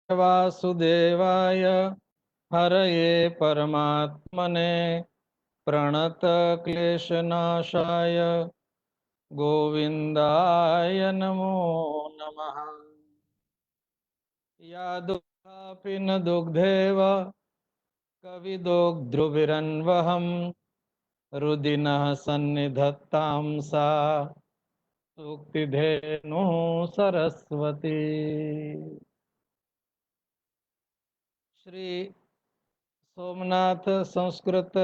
वासुदेवाय हरये परमात्मने प्रणतक्लेशनाशाय गोविन्दाय नमो नमः। या दुःखापि न दुग्धेव कविदोग्ध्रुभिरन्वहम् रुदिनः सन्निधत्तां सा सूक्तिधेनुः सरस्वती। श्री सोमनाथ संस्कृत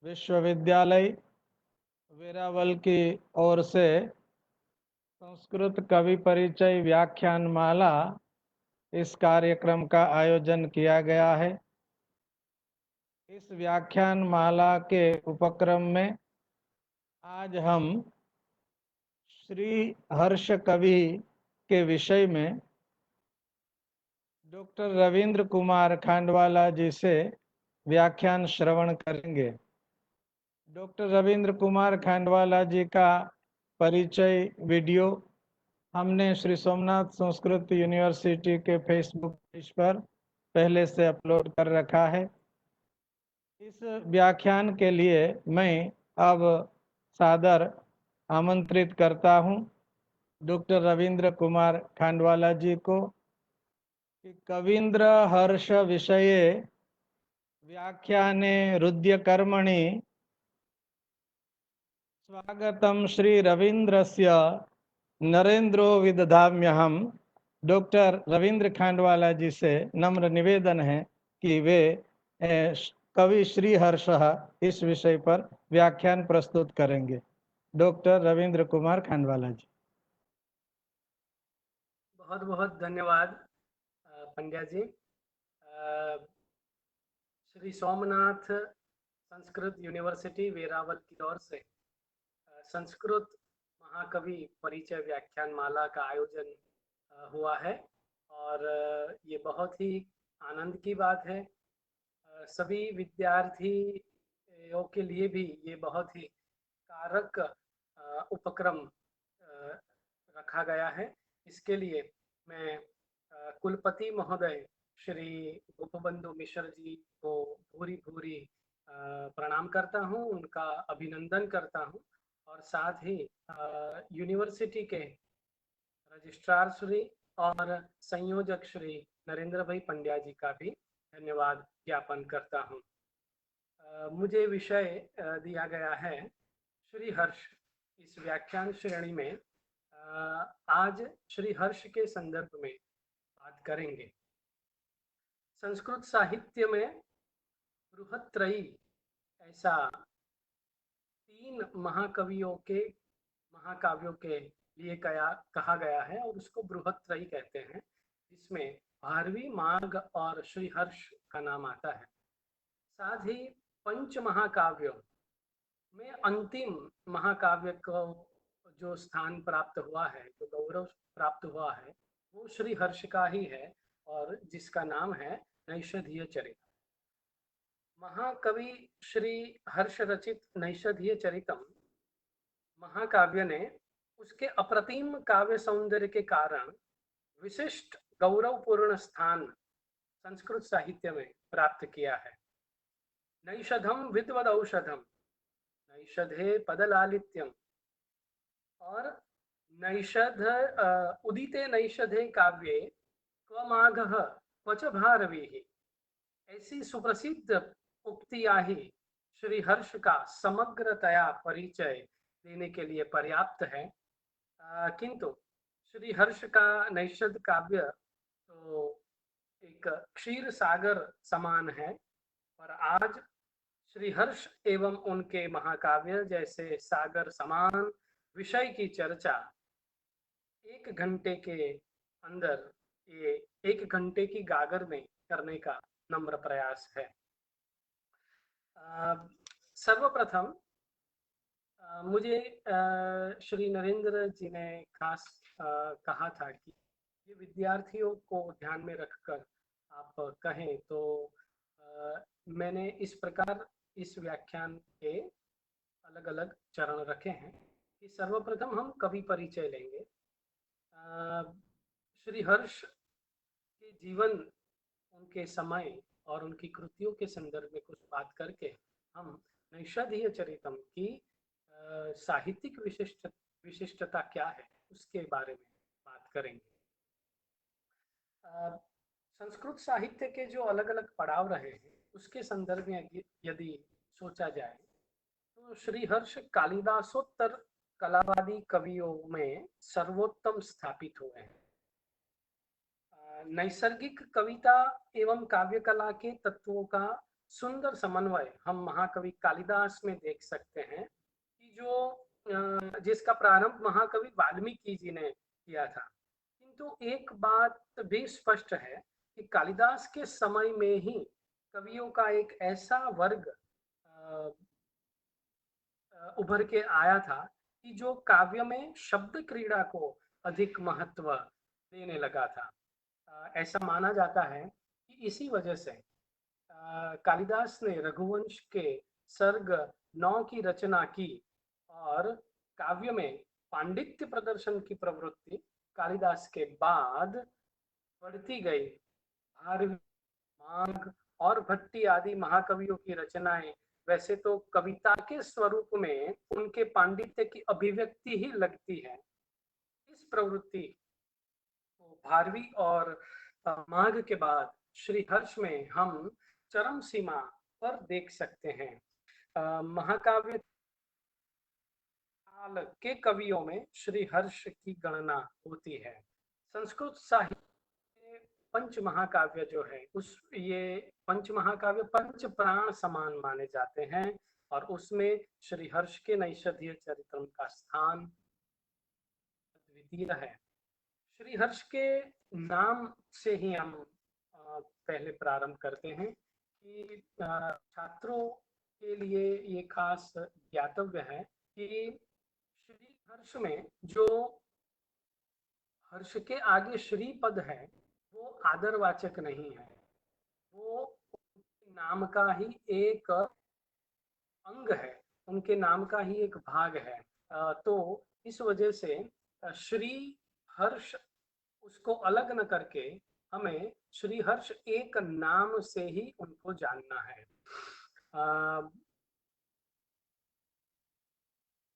विश्वविद्यालय वेरावल की ओर से संस्कृत कवि परिचय व्याख्यान माला इस कार्यक्रम का आयोजन किया गया है। इस व्याख्यान माला के उपक्रम में आज हम श्री हर्ष कवि के विषय में डॉक्टर रविंद्र कुमार खांडवाला जी से व्याख्यान श्रवण करेंगे। डॉक्टर रविंद्र कुमार खांडवाला जी का परिचय वीडियो हमने श्री सोमनाथ संस्कृत यूनिवर्सिटी के फेसबुक पेज पर पहले से अपलोड कर रखा है। इस व्याख्यान के लिए मैं अब सादर आमंत्रित करता हूं डॉक्टर रविंद्र कुमार खांडवाला जी को कि कवींद्र हर्ष विषये व्याख्याने रुद्य कर्मणि स्वागतम श्री रविंद्रस्य नरेंद्रो विदधाम्यहम्। डॉक्टर रविंद्र खांडवाला जी से नम्र निवेदन है कि वे कवि श्री हर्ष इस विषय पर व्याख्यान प्रस्तुत करेंगे। डॉक्टर रविंद्र कुमार खांडवाला जी। बहुत बहुत धन्यवाद पंड्या जी। श्री सोमनाथ संस्कृत यूनिवर्सिटी वेरावल की ओर से संस्कृत महाकवि परिचय व्याख्यान माला का आयोजन हुआ है और ये बहुत ही आनंद की बात है। सभी विद्यार्थियों के लिए भी ये बहुत ही कारक उपक्रम रखा गया है। इसके लिए मैं कुलपति महोदय श्री गोपबंधु मिश्र जी को भूरी भूरी प्रणाम करता हूं, उनका अभिनंदन करता हूं और साथ ही यूनिवर्सिटी के रजिस्ट्रार श्री और संयोजक श्री नरेंद्र भाई पंड्या जी का भी धन्यवाद ज्ञापन करता हूं। मुझे विषय दिया गया है श्री हर्ष। इस व्याख्यान श्रेणी में आज श्री हर्ष के संदर्भ में बात करेंगे। संस्कृत साहित्य में बृहत्त्रयी ऐसा 3 महाकाव्यों के लिए कहा गया है और उसको बृहत्त्रयी कहते हैं, जिसमें भारवी, मार्ग और श्री हर्ष का नाम आता है। साथ ही पंच महाकाव्यों में अंतिम महाकाव्य को जो स्थान प्राप्त हुआ है, जो गौरव प्राप्त हुआ है, वो श्री हर्ष का ही है और जिसका नाम है नैषधीय चरित। महाकवि श्री हर्ष रचित नैषधीय चरितम महाकाव्य ने उसके अप्रतिम काव्य सौंदर्य के कारण विशिष्ट गौरवपूर्ण स्थान संस्कृत साहित्य में प्राप्त किया है। नैषधम विद्वद औषधम, नैषधे पदलालित्यम और नैषध उदिते नैषधे काव्ये क्वमाघः क्वच भारवीः, ऐसी सुप्रसिद्ध उक्तियां ही श्री हर्ष का समग्रतया परिचय देने के लिए पर्याप्त है। किंतु श्री हर्ष का नैषध काव्य तो एक क्षीर सागर समान है, पर आज श्री हर्ष एवं उनके महाकाव्य जैसे सागर समान विषय की चर्चा 1 घंटे के अंदर, ये 1 घंटे की गागर में करने का नम्र प्रयास है। सर्वप्रथम मुझे श्री नरेंद्र जी ने खास कहा था कि ये विद्यार्थियों को ध्यान में रखकर आप कहें, तो मैंने इस प्रकार इस व्याख्यान के अलग अलग चरण रखे हैं कि सर्वप्रथम हम कवि परिचय लेंगे। श्री हर्ष के जीवन, उनके समय और उनकी कृतियों के संदर्भ में कुछ बात करके हम नैषधीय चरितम की साहित्यिक विशिष्टता क्या है उसके बारे में बात करेंगे। संस्कृत साहित्य के जो अलग अलग पड़ाव रहे हैं उसके संदर्भ में यदि सोचा जाए तो श्रीहर्ष कालिदासोत्तर कलावादी कवियों में सर्वोत्तम स्थापित हुए हैं। नैसर्गिक कविता एवं काव्य कला के तत्वों का सुंदर समन्वय हम महाकवि कालिदास में देख सकते हैं कि जो जिसका प्रारंभ महाकवि वाल्मीकि जी ने किया था। किंतु एक बात भी स्पष्ट है कि कालिदास के समय में ही कवियों का एक ऐसा वर्ग उभर के आया था कि जो काव्य में शब्द क्रीड़ा को अधिक महत्व देने लगा था। ऐसा माना जाता है कि इसी वजह से कालिदास ने रघुवंश के सर्ग 9 की रचना की और काव्य में पांडित्य प्रदर्शन की प्रवृत्ति कालिदास के बाद बढ़ती गई। भारवी, मांग और भट्टी आदि महाकवियों की रचनाएं वैसे तो कविता के स्वरूप में उनके पांडित्य की अभिव्यक्ति ही लगती है। इस प्रवृत्ति को भारवी और माघ के बाद श्रीहर्ष में हम चरम सीमा पर देख सकते हैं। महाकाव्य काल के कवियों में श्रीहर्ष की गणना होती है। संस्कृत साहित्य पंच महाकाव्य जो है ये पंच महाकाव्य पंच प्राण समान माने जाते हैं और उसमें श्रीहर्ष के नैषधीय चरित्रम का स्थान द्वितीय है। श्रीहर्ष के नाम से ही हम पहले प्रारंभ करते हैं कि छात्रों के लिए ये खास ज्ञातव्य है कि श्रीहर्ष में जो हर्ष के आगे श्री पद है वो आदरवाचक नहीं है, वो नाम का ही एक अंग है, उनके नाम का ही एक भाग है। तो इस वजह से श्री हर्ष उसको अलग न करके हमें श्रीहर्ष एक नाम से ही उनको जानना है।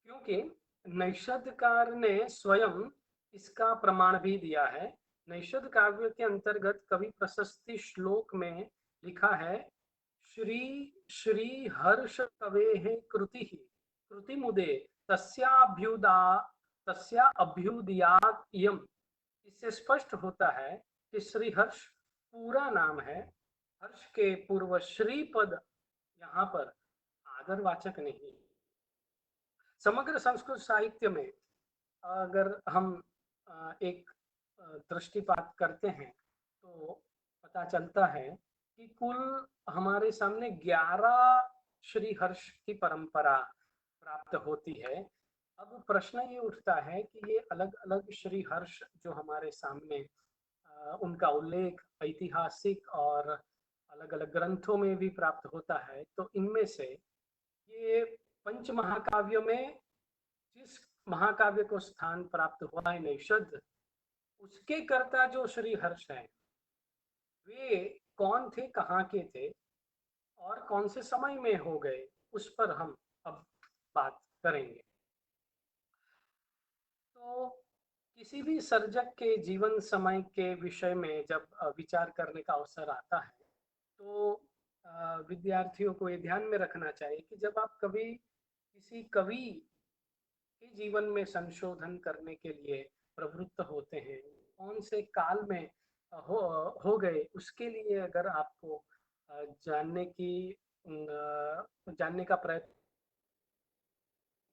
क्योंकि नैषधकार ने स्वयं इसका प्रमाण भी दिया है। नैषध काव्य के अंतर्गत कवि प्रशस्ति श्लोक में लिखा है, श्री श्री हर्ष कवेः कृतिः कृति मुदे तस्या अभ्युदयात् इयम्। इससे स्पष्ट होता है कि श्री हर्ष पूरा नाम है। हर्ष के पूर्व श्री पद यहाँ पर आदरवाचक नहीं। समग्र संस्कृत साहित्य में अगर हम एक दृष्टिपात करते हैं तो पता चलता है कि कुल हमारे सामने 11 श्रीहर्ष की परंपरा प्राप्त होती है। अब प्रश्न ये उठता है कि ये अलग अलग श्रीहर्ष जो हमारे सामने उनका उल्लेख ऐतिहासिक और अलग अलग ग्रंथों में भी प्राप्त होता है, तो इनमें से ये पंच महाकाव्यों में जिस महाकाव्य को स्थान प्राप्त हुआ है नैषध, उसके कर्ता जो श्रीहर्ष हैं वे कौन थे, कहाँ के थे और कौन से समय में हो गए, उस पर हम अब बात करेंगे। तो किसी भी सर्जक के जीवन समय के विषय में जब विचार करने का अवसर आता है तो विद्यार्थियों को ये ध्यान में रखना चाहिए कि जब आप कभी किसी कवि के जीवन में संशोधन करने के लिए प्रवृत्त होते हैं, कौन से काल में हो गए, उसके लिए अगर आपको जानने का प्रयत्न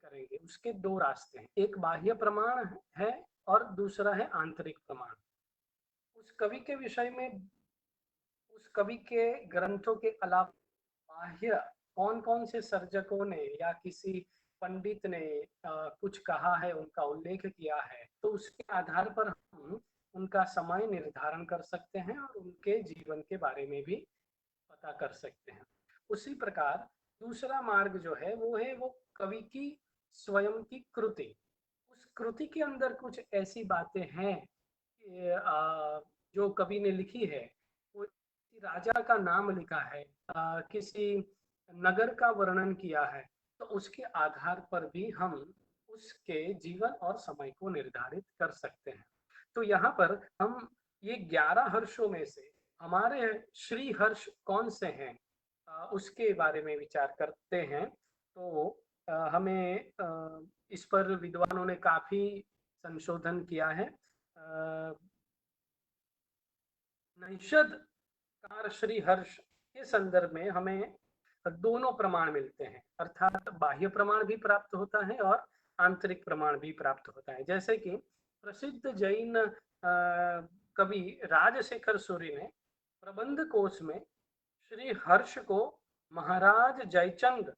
करेंगे, उसके दो रास्ते हैं। एक बाह्य प्रमाण है और दूसरा है आंतरिक प्रमाण। उस कवि के विषय में उस कवि के ग्रंथों के अलावा बाह्य कौन कौन से सर्जकों ने या किसी पंडित ने कुछ कहा है, उनका उल्लेख किया है, तो उसके आधार पर हम उनका समय निर्धारण कर सकते हैं और उनके जीवन के बारे में भी पता कर सकते हैं। उसी प्रकार दूसरा मार्ग जो है वो कवि की स्वयं की कृति। उस कृति के अंदर कुछ ऐसी बातें हैं जो कवि ने लिखी है वो किसी राजा का नाम लिखा है, किसी नगर का वर्णन किया है, तो उसके आधार पर भी हम उसके जीवन और समय को निर्धारित कर सकते हैं। तो यहाँ पर हम ये 11 हर्षों में से हमारे श्री हर्ष कौन से हैं, उसके बारे में विचार करते हैं। तो हमें इस पर विद्वानों ने काफी संशोधन किया है। नैषद कार श्री हर्ष के संदर्भ में हमें दोनों प्रमाण मिलते हैं, अर्थात बाह्य प्रमाण भी प्राप्त होता है और आंतरिक प्रमाण भी प्राप्त होता है। जैसे कि प्रसिद्ध जैन कवि राजशेखर सूरि ने प्रबंध कोश में श्री हर्ष को महाराज जयचंद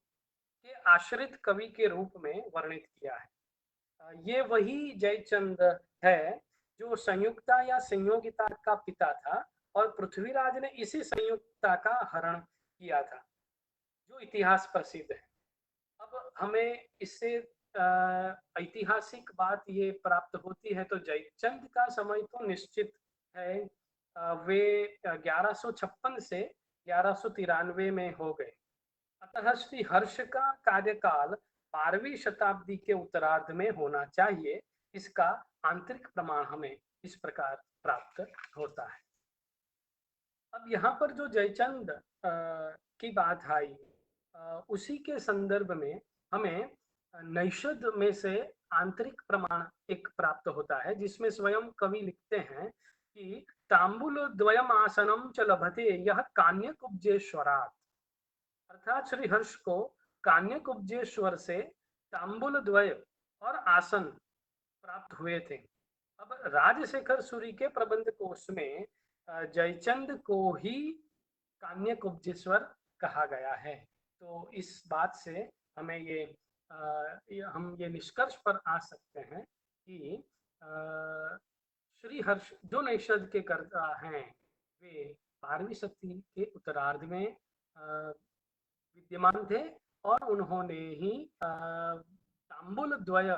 के आश्रित कवि के रूप में वर्णित किया है। ये वही जयचंद है जो संयुक्ता या संयोगिता का पिता था और पृथ्वीराज ने इसी संयुक्ता का हरण किया था, जो इतिहास प्रसिद्ध है। अब हमें इससे ऐतिहासिक बात ये प्राप्त होती है, तो जयचंद का समय तो निश्चित है, वे 1156 से 1193 में हो गए। अतः श्री हर्ष का कार्यकाल 12वीं शताब्दी के उत्तरार्ध में होना चाहिए। इसका आंतरिक प्रमाण हमें इस प्रकार प्राप्त होता है। अब यहाँ पर जो जयचंद की बात आई, उसी के संदर्भ में हमें नैषद में से आंतरिक प्रमाण एक प्राप्त होता है, जिसमें स्वयं कवि लिखते हैं कि तांबुल द्वयम आसनम च लभते यह कान्य कुब्जेश्वरात्, अर्थात श्री हर्ष को कान्य कुब्जेश्वर से तांबुल द्वय और आसन प्राप्त हुए थे। अब राजशेखर सूरि के प्रबंध कोश में जयचंद को ही कान्य कुब्जेश्वर कहा गया है। तो इस बात से हमें हम ये निष्कर्ष पर आ सकते हैं कि श्री हर्ष जो नैषद के कर्ता हैं वे 12वीं शताब्दी के उत्तरार्ध में विद्यमान थे और उन्होंने ही तांबुल द्वय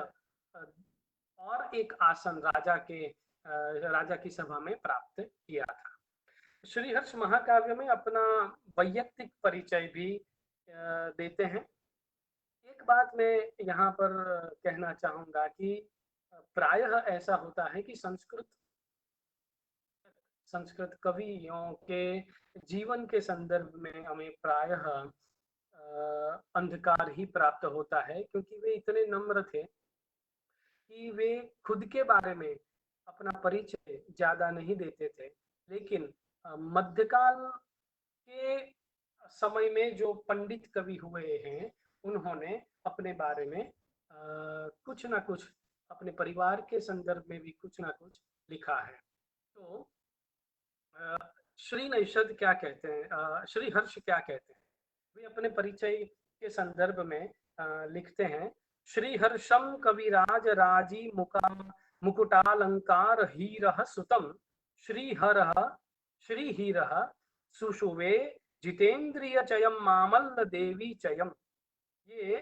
और एक आसन राजा की सभा में प्राप्त किया था। श्रीहर्ष महाकाव्य में अपना वैयक्तिक परिचय भी देते हैं। एक बात मैं यहाँ पर कहना चाहूंगा कि प्रायः ऐसा होता है कि संस्कृत कवियों के जीवन के संदर्भ में हमें प्रायः अंधकार ही प्राप्त होता है, क्योंकि वे इतने नम्र थे कि वे खुद के बारे में अपना परिचय ज्यादा नहीं देते थे। लेकिन मध्यकाल के समय में जो पंडित कवि हुए हैं उन्होंने अपने बारे में कुछ ना कुछ, अपने परिवार के संदर्भ में भी कुछ ना कुछ लिखा है। तो श्री नैषद क्या कहते हैं, श्री हर्ष क्या कहते हैं, वे अपने परिचय के संदर्भ में लिखते हैं, श्री हर्षम कविराज राजी मुकुटालंकार हीरः सुतम श्री हीरः सुषुवे जितेंद्रिय चयम मामल्ल देवी चयम। ये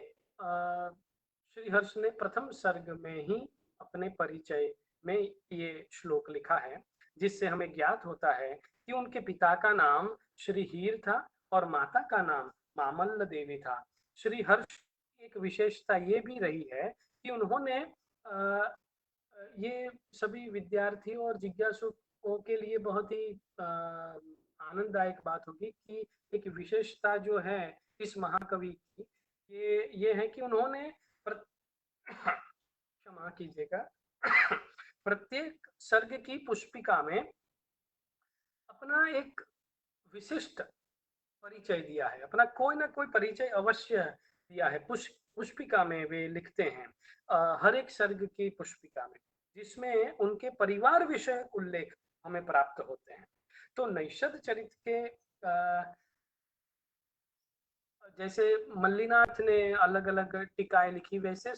श्री हर्ष ने प्रथम सर्ग में ही अपने परिचय में ये श्लोक लिखा है, जिससे हमें ज्ञात होता है कि उनके पिता का नाम श्री हीर था और माता का नाम मामल्ल देवी था। श्री हर्ष की एक विशेषता ये भी रही है कि उन्होंने ये सभी विद्यार्थी और जिज्ञासुओं के लिए बहुत ही आनंददायक बात होगी कि एक विशेषता जो है इस महाकवि की ये है कि उन्होंने क्षमा कीजिएगा प्रत्येक सर्ग की पुष्पिका में अपना एक विशिष्ट परिचय दिया है, अपना कोई ना कोई परिचय अवश्य दिया है। पुष्पिका में वे लिखते हैं, हर एक सर्ग की पुष्पिका में, जिसमें उनके परिवार विषयक उल्लेख हमें प्राप्त होते हैं। तो नैषद चरित के जैसे मल्लिनाथ ने अलग अलग टीकाएं लिखी, वैसे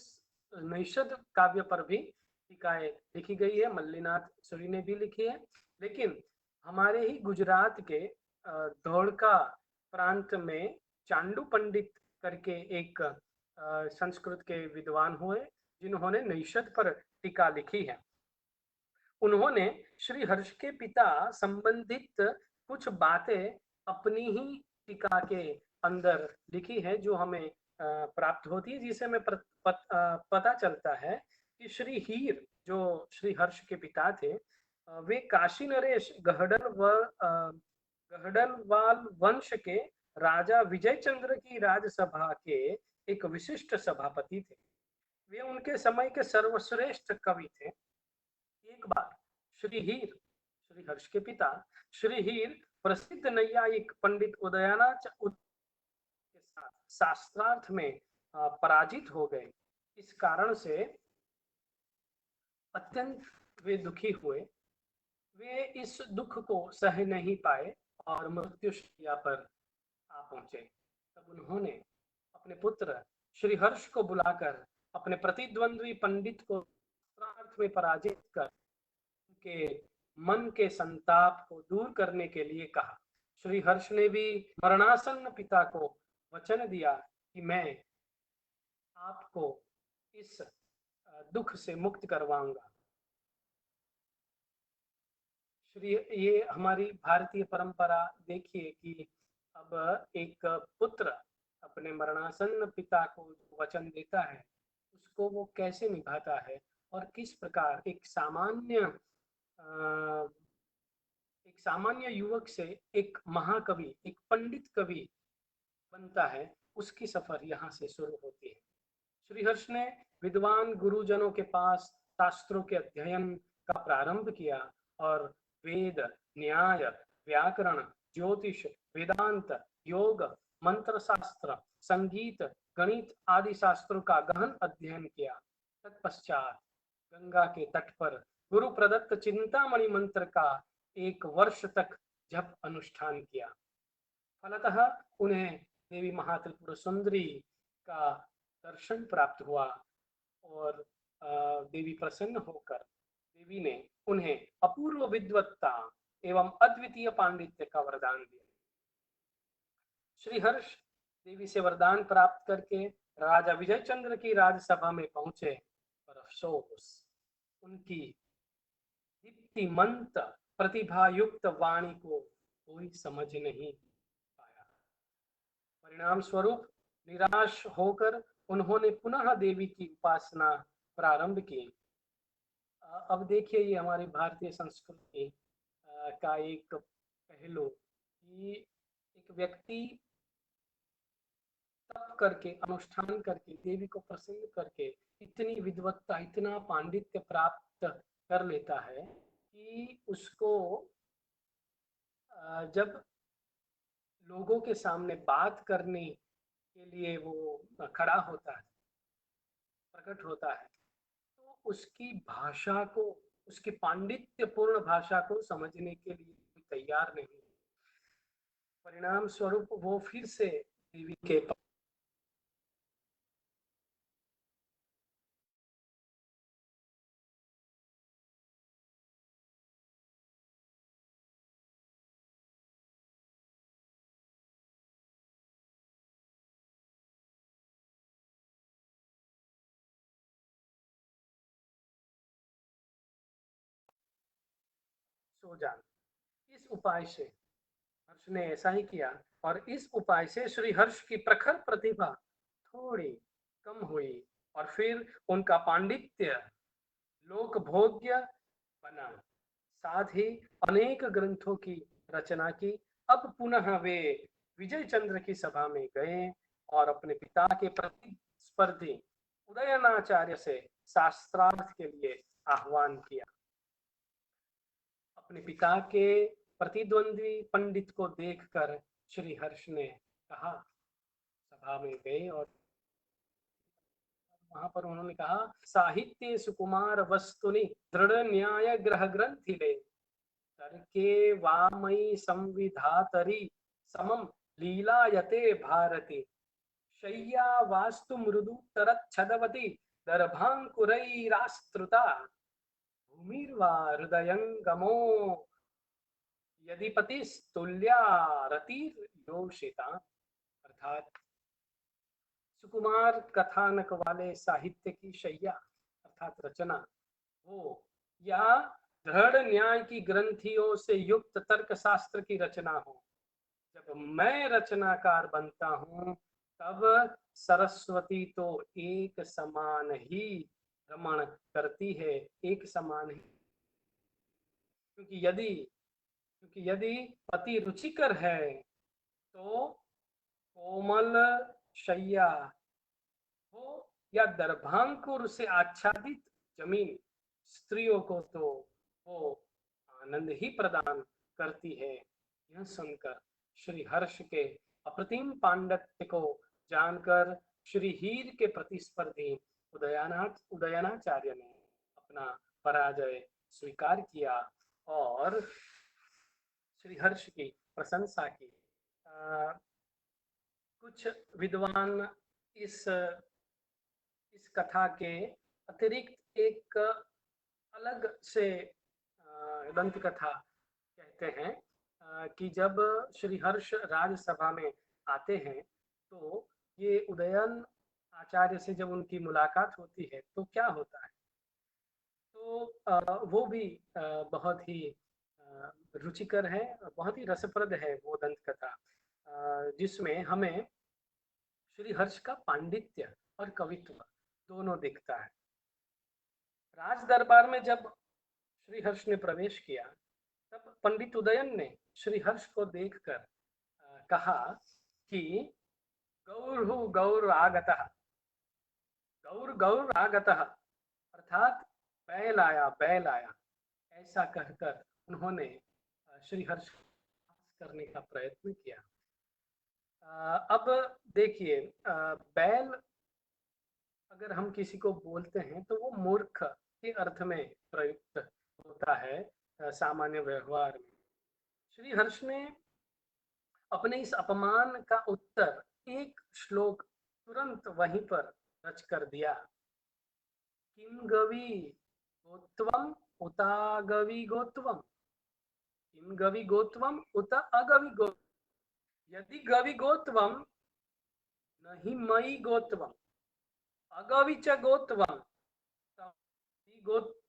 नैषद काव्य पर भी टीकाएं लिखी गई है, मल्लिनाथ सूरि ने भी लिखी है। लेकिन हमारे ही गुजरात के धोड़का प्रांत में चांडू पंडित करके एक संस्कृत के विद्वान हुए, जिन्होंने नैषद पर टीका लिखी है। उन्होंने श्री हर्ष के पिता संबंधित कुछ बातें अपनी ही टीका के अंदर लिखी है, जो हमें प्राप्त होती है, जिसे हमें पता चलता है कि श्री हीर, जो श्री हर्ष के पिता थे, वे काशी नरेश गहडलवाल वंश के राजा विजय चंद्र की राजसभा के एक विशिष्ट सभापति थे। वे उनके समय के सर्वश्रेष्ठ कवि थे। एक बार श्री हर्ष के पिता श्री हीर प्रसिद्ध नैयायिक पंडित उदयनाथ के साथ शास्त्रार्थ में पराजित हो गए। इस कारण से अत्यंत वे दुखी हुए। वे इस दुख को सह नहीं पाए और मृत्युशैया पर आ पहुंचे। तब उन्होंने अपने पुत्र श्री हर्ष को बुलाकर अपने प्रतिद्वंद्वी पंडित को शास्त्रार्थ में पराजित कर उनके मन के संताप को दूर करने के लिए कहा। श्री हर्ष ने भी मरणासन्न पिता को वचन दिया कि मैं आपको इस दुख से मुक्त करवाऊंगा। श्री ये हमारी भारतीय परंपरा देखिए कि अब एक पुत्र अपने मरणासन्न पिता को वचन देता है, उसको वो कैसे निभाता है और किस प्रकार एक सामान्य युवक से एक महाकवि, एक पंडित कवि बनता है, उसकी सफर यहाँ से शुरू होती है। श्रीहर्ष ने विद्वान गुरुजनों के पास शास्त्रों के अध्ययन का प्रारंभ किया और वेद, न्याय, व्याकरण, ज्योतिष, वेदांत, योग, मंत्र शास्त्र, संगीत, गणित आदि शास्त्रों का गहन अध्ययन किया। तत्पश्चात गंगा के तट पर गुरु प्रदत्त चिंतामणि मंत्र का 1 वर्ष तक जप अनुष्ठान किया। फलतः उन्हें देवी महात्रिपुर सुंदरी का दर्शन प्राप्त हुआ और देवी प्रसन्न होकर देवी ने उन्हें अपूर्व विद्वत्ता एवं अद्वितीय पांडित्य का वरदान दिया। श्री हर्ष देवी से वरदान प्राप्त करके राजा विजय चंद्र की राजसभा में पहुंचे, पर अफसोस उनकी दीप्तिमंत प्रतिभा युक्त वाणी को कोई समझ नहीं पाया। परिणाम स्वरूप निराश होकर उन्होंने पुनः देवी की उपासना प्रारंभ की। अब देखिए, ये हमारी भारतीय संस्कृति का एक पहलू कि एक व्यक्ति तप करके, अनुष्ठान करके, देवी को प्रसन्न करके इतनी विद्वत्ता, इतना पांडित्य प्राप्त कर लेता है कि उसको जब लोगों के सामने बात करने के लिए वो खड़ा होता है, प्रकट होता है, तो उसकी भाषा को, उसकी पांडित्यपूर्ण भाषा को समझने के लिए कोई तैयार नहीं। परिणाम स्वरूप वो फिर से देवी के सो जाना। इस उपाय से हर्ष ने ऐसा ही किया और इस उपाय से श्री हर्ष की प्रखर प्रतिभा थोड़ी कम हुई और फिर उनका पांडित्य लोकभोग्य बना। साथ ही अनेक ग्रंथों की रचना की। अब पुनः वे विजय चंद्र की सभा में गए और अपने पिता के प्रतिस्पर्धी उदयनाचार्य से शास्त्रार्थ के लिए आह्वान किया। अपने पिता के प्रतिद्वंद्वी पंडित को देखकर श्री हर्ष ने कहा, सभा में गए और वहां पर उन्होंने कहा, साहित्य सुकुमार वस्तुनि दृढ़ न्याय ग्रह ग्रंथि ले तर्के वामयी संविधातरी समम लीलायते भारती शय्या वास्तु मृदु तरत छदवती दर्भांकुरैरास्तृता भूमिर्वा हृदयंगमो यदिपतिस्तुल्या रतिर्योषिता। अर्थात सुकुमार कथानक वाले साहित्य की शैया अर्थात रचना हो, या दृढ़ न्याय की ग्रंथियों से युक्त तर्क शास्त्र की रचना हो। जब मैं रचनाकार बनता हूँ तब सरस्वती तो एक समान ही रमण करती है, एक समान ही। क्योंकि यदि पति रुचिकर है तो कोमल शैया हो या दर्भांकुर से आच्छादित जमीन, स्त्रियों को तो वो आनंद ही प्रदान करती है। यह सुनकर श्री हर्ष के अप्रतिम पांडित्य को जानकर श्री हीर के प्रतिस्पर्धी उदयनाचार्य ने अपना पराजय स्वीकार किया और श्री हर्ष की प्रशंसा की। कुछ विद्वान इस कथा के अतिरिक्त एक अलग से दंत कथा कहते हैं कि जब श्री हर्ष राजसभा में आते हैं तो ये उदयन आचार्य से जब उनकी मुलाकात होती है तो क्या होता है, तो वो भी बहुत ही रुचिकर है, बहुत ही रसप्रद है वो दंत कथा, जिसमें हमें श्री हर्ष का पांडित्य और कवित्व दोनों दिखता है। राज दरबार में जब श्री हर्ष ने प्रवेश किया तब पंडित उदयन ने श्री हर्ष को देखकर कहा कि गौर गौर आगतः, गौर गौर आगतः, अर्थात बैल आया बैल आया। ऐसा कहकर उन्होंने श्री हर्ष करने का प्रयत्न किया। अब देखिए, बैल अगर हम किसी को बोलते हैं तो वो मूर्ख के अर्थ में प्रयुक्त होता है सामान्य व्यवहार में। श्री हर्ष ने अपने इस अपमान का उत्तर एक श्लोक तुरंत वहीं पर रच कर दिया। किम गवि गोत्वम उतागवि गोत्वम, किम गवि गोत्वम उत अगवि गोत्वम, यदि गवि गोत्वम नहीं मई गोत्वम, अगवि च गोत्वम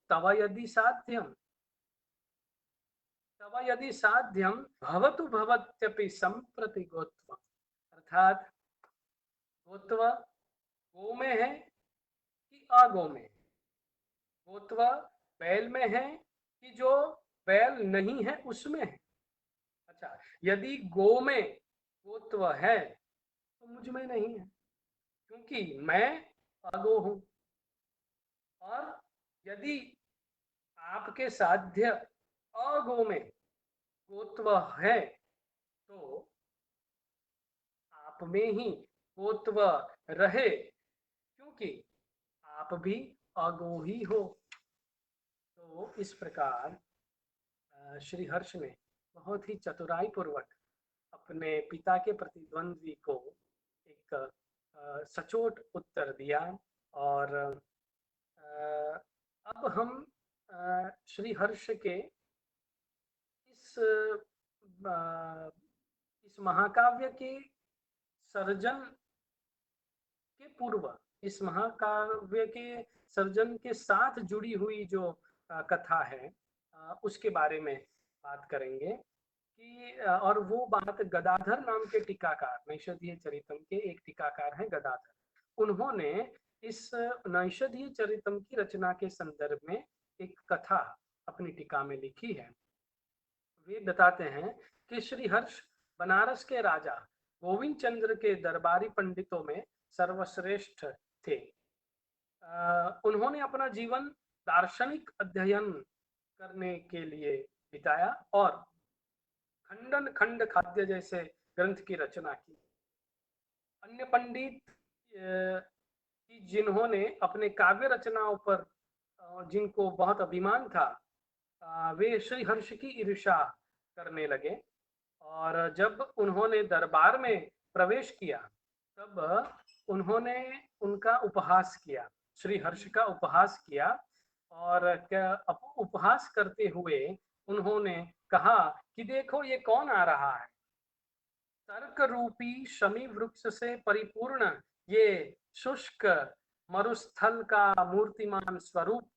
तव यदि साध्यम, तव यदि साध्यम भवतु भवत्यपि संप्रति गोत्वम। अर्थात गोत्व गो में है कि अगो में, गोत्व बैल में है कि जो बैल नहीं है उसमें है। अच्छा, यदि गो में गोत्व है तो मुझ में नहीं है क्योंकि मैं अगो हूं, और यदि आपके साध्य अगो में गोत्व है तो आप में ही गोत्व रहे क्योंकि आप भी अगो ही हो। तो इस प्रकार श्री हर्ष ने बहुत ही चतुराई पूर्वक अपने पिता के प्रतिद्वंद्वी को एक सचोट उत्तर दिया। और अब हम श्री हर्ष के इस महाकाव्य के सर्जन के पूर्व, इस महाकाव्य के सर्जन के साथ जुड़ी हुई जो कथा है उसके बारे में बात करेंगे कि और वो बात गदाधर नाम के टीकाकार, नैषधीय चरितम के एक टीकाकार हैं गदाधर। उन्होंने इस नैषधीय चरितम की रचना के संदर्भ में एक कथा अपनी टीका में लिखी है। वे बताते हैं कि श्री हर्ष बनारस के राजा गोविंद चंद्र के दरबारी पंडितों में सर्वश्रेष्ठ थे। उन्होंने अपना जीवन दार्शनिक अध्ययन करने के लिए बिताया और खंडन खंड खाद्य जैसे ग्रंथ की रचना की। अन्य पंडित जिन्होंने अपने काव्य रचनाओं पर जिनको बहुत अभिमान था, वे श्री हर्ष की ईर्ष्या करने लगे और जब उन्होंने दरबार में प्रवेश किया तब उन्होंने उनका उपहास किया, श्री हर्ष का उपहास किया। और उपहास करते हुए उन्होंने कहा कि देखो ये कौन आ रहा है, तर्क रूपी शमी वृक्ष से परिपूर्ण ये शुष्क मरुस्थल का मूर्तिमान स्वरूप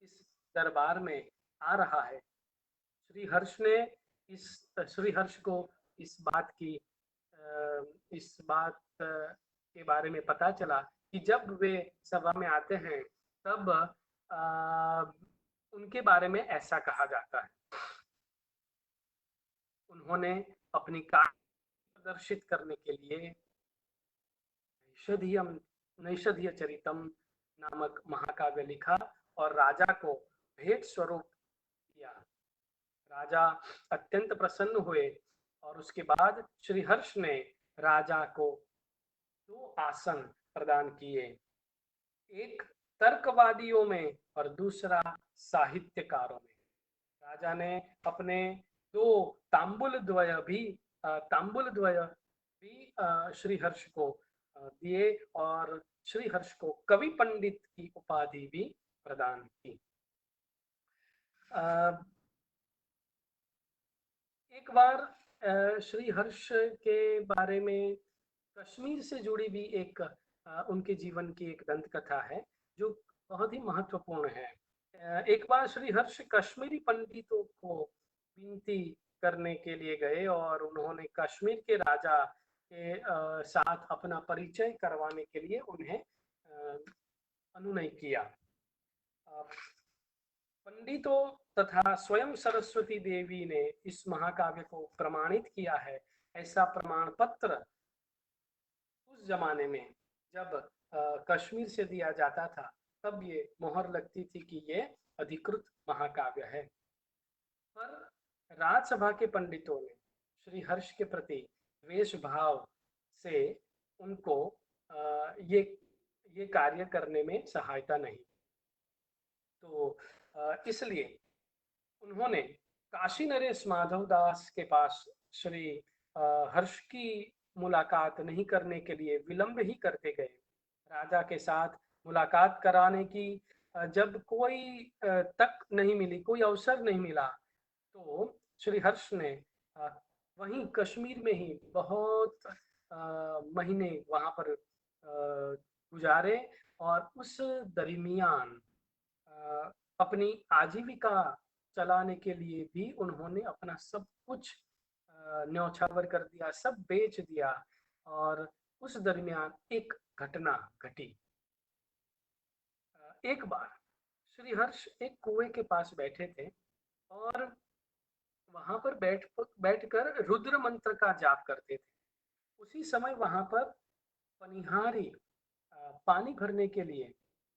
इस दरबार में आ रहा है। श्री हर्ष को इस बात की इस बात के बारे में पता चला कि जब वे सभा में आते हैं तब उनके बारे में ऐसा कहा जाता है। उन्होंने अपनी कार्य प्रदर्शित करने के लिए नैषधीय चरितम नामक महाकाव्य लिखा और राजा को भेंट स्वरूप दिया। राजा अत्यंत प्रसन्न हुए और उसके बाद श्रीहर्ष ने राजा को 2 आसन प्रदान किए, एक तर्कवादियों में और दूसरा साहित्यकारों में। राजा ने अपने 2 तांबुल द्वय भी श्रीहर्ष को दिए और श्रीहर्ष को कवि पंडित की उपाधि भी प्रदान की। एक बार श्रीहर्ष के बारे में कश्मीर से जुड़ी भी एक उनके जीवन की एक दंत कथा है जो बहुत ही महत्वपूर्ण है। एक बार श्रीहर्ष कश्मीरी पंडितों को विनती करने के लिए गए और उन्होंने कश्मीर के राजा के साथ अपना परिचय करवाने के लिए उन्हें अनुनय किया। पंडितों तथा स्वयं सरस्वती देवी ने इस महाकाव्य को प्रमाणित किया है। ऐसा प्रमाण पत्र उस जमाने में जब कश्मीर से दिया जाता था तब ये मोहर लगती थी कि ये अधिकृत महाकाव्य है। पर राजसभा के पंडितों ने श्रीहर्ष के प्रति द्वेष भाव से उनको ये कार्य करने में सहायता नहीं, तो इसलिए उन्होंने काशी नरेश माधव दास के पास श्री हर्ष की मुलाकात नहीं करने के लिए विलंब ही करते गए। राजा के साथ मुलाकात कराने की जब कोई तक नहीं मिली, कोई अवसर नहीं मिला, तो श्री हर्ष ने वहीं कश्मीर में ही बहुत महीने वहां पर गुजारे और उस दरमियान अपनी आजीविका चलाने के लिए भी उन्होंने अपना सब कुछ न्यौछावर कर दिया, सब बेच दिया। और उस दरमियान एक घटना घटी। एक बार श्रीहर्ष एक कुएं के पास बैठे थे और वहां पर बैठकर रुद्र मंत्र का जाप करते थे। उसी समय वहां पर पनिहारी पानी भरने के लिए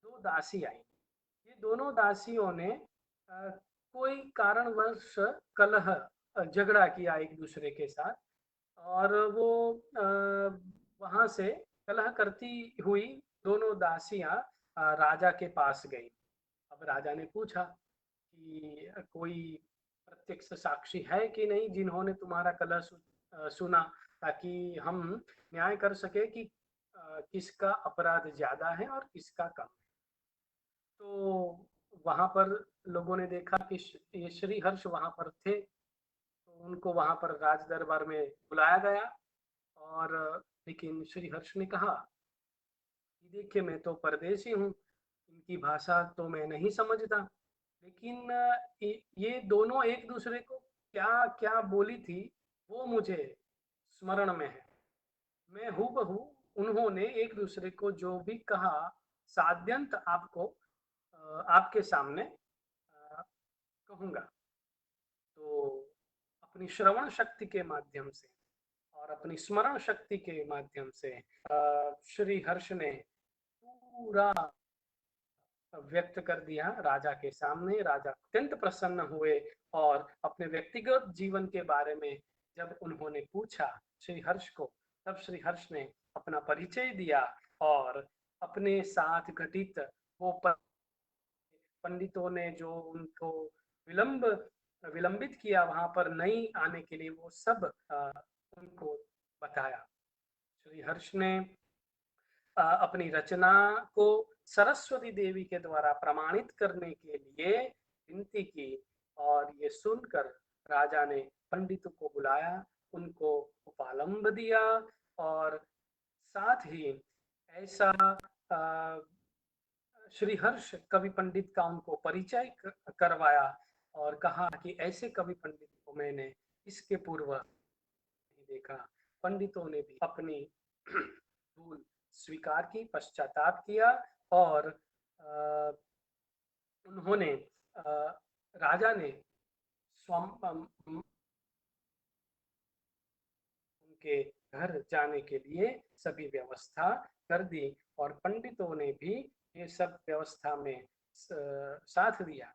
2 दासी आई। ये दोनों दासियों ने कोई कारणवश कलह झगड़ा किया एक दूसरे के साथ और वो वहां से कलह करती हुई दोनों दासियां राजा के पास गई। अब राजा ने पूछा कि कोई प्रत्यक्ष साक्षी है कि नहीं जिन्होंने तुम्हारा कलह सुना, ताकि हम न्याय कर सके कि किसका अपराध ज्यादा है और किसका कम है। तो वहां पर लोगों ने देखा कि ये श्रीहर्ष वहां पर थे, तो उनको वहां पर राज दरबार में बुलाया गया। और लेकिन श्रीहर्ष ने कहा कि देखिए, मैं तो परदेशी हूँ, इनकी भाषा तो मैं नहीं समझता, लेकिन ये दोनों एक दूसरे को क्या क्या बोली थी वो मुझे स्मरण में है। मैं हूबहू उन्होंने एक दूसरे को जो भी कहा साद्यंत आपके सामने कहूँगा। तो अपनी श्रवण शक्ति के माध्यम से और अपनी स्मरण शक्ति के माध्यम से श्री हर्ष ने पूरा व्यक्त कर दिया राजा के सामने। राजा अत्यंत प्रसन्न हुए और अपने व्यक्तिगत जीवन के बारे में जब उन्होंने पूछा श्री हर्ष को, तब श्री हर्ष ने अपना परिचय दिया और अपने साथ घटित वो पंडितों ने जो उनको विलंबित किया वहां पर नहीं आने के लिए, वो सब उनको बताया। श्री हर्ष ने अपनी रचना को सरस्वती देवी के द्वारा प्रमाणित करने के लिए विनती की और ये सुनकर राजा ने पंडितों को बुलाया, उनको उपालंब दिया और साथ ही ऐसा श्रीहर्ष कवि पंडित का उनको परिचय करवाया और कहा कि ऐसे कवि पंडित को मैंने इसके पूर्व नहीं देखा। पंडितों ने भी अपनी भूल स्वीकार की, पश्चाताप किया और उन्होंने राजा ने उनके घर जाने के लिए सभी व्यवस्था कर दी और पंडितों ने भी ये सब व्यवस्था में साथ दिया।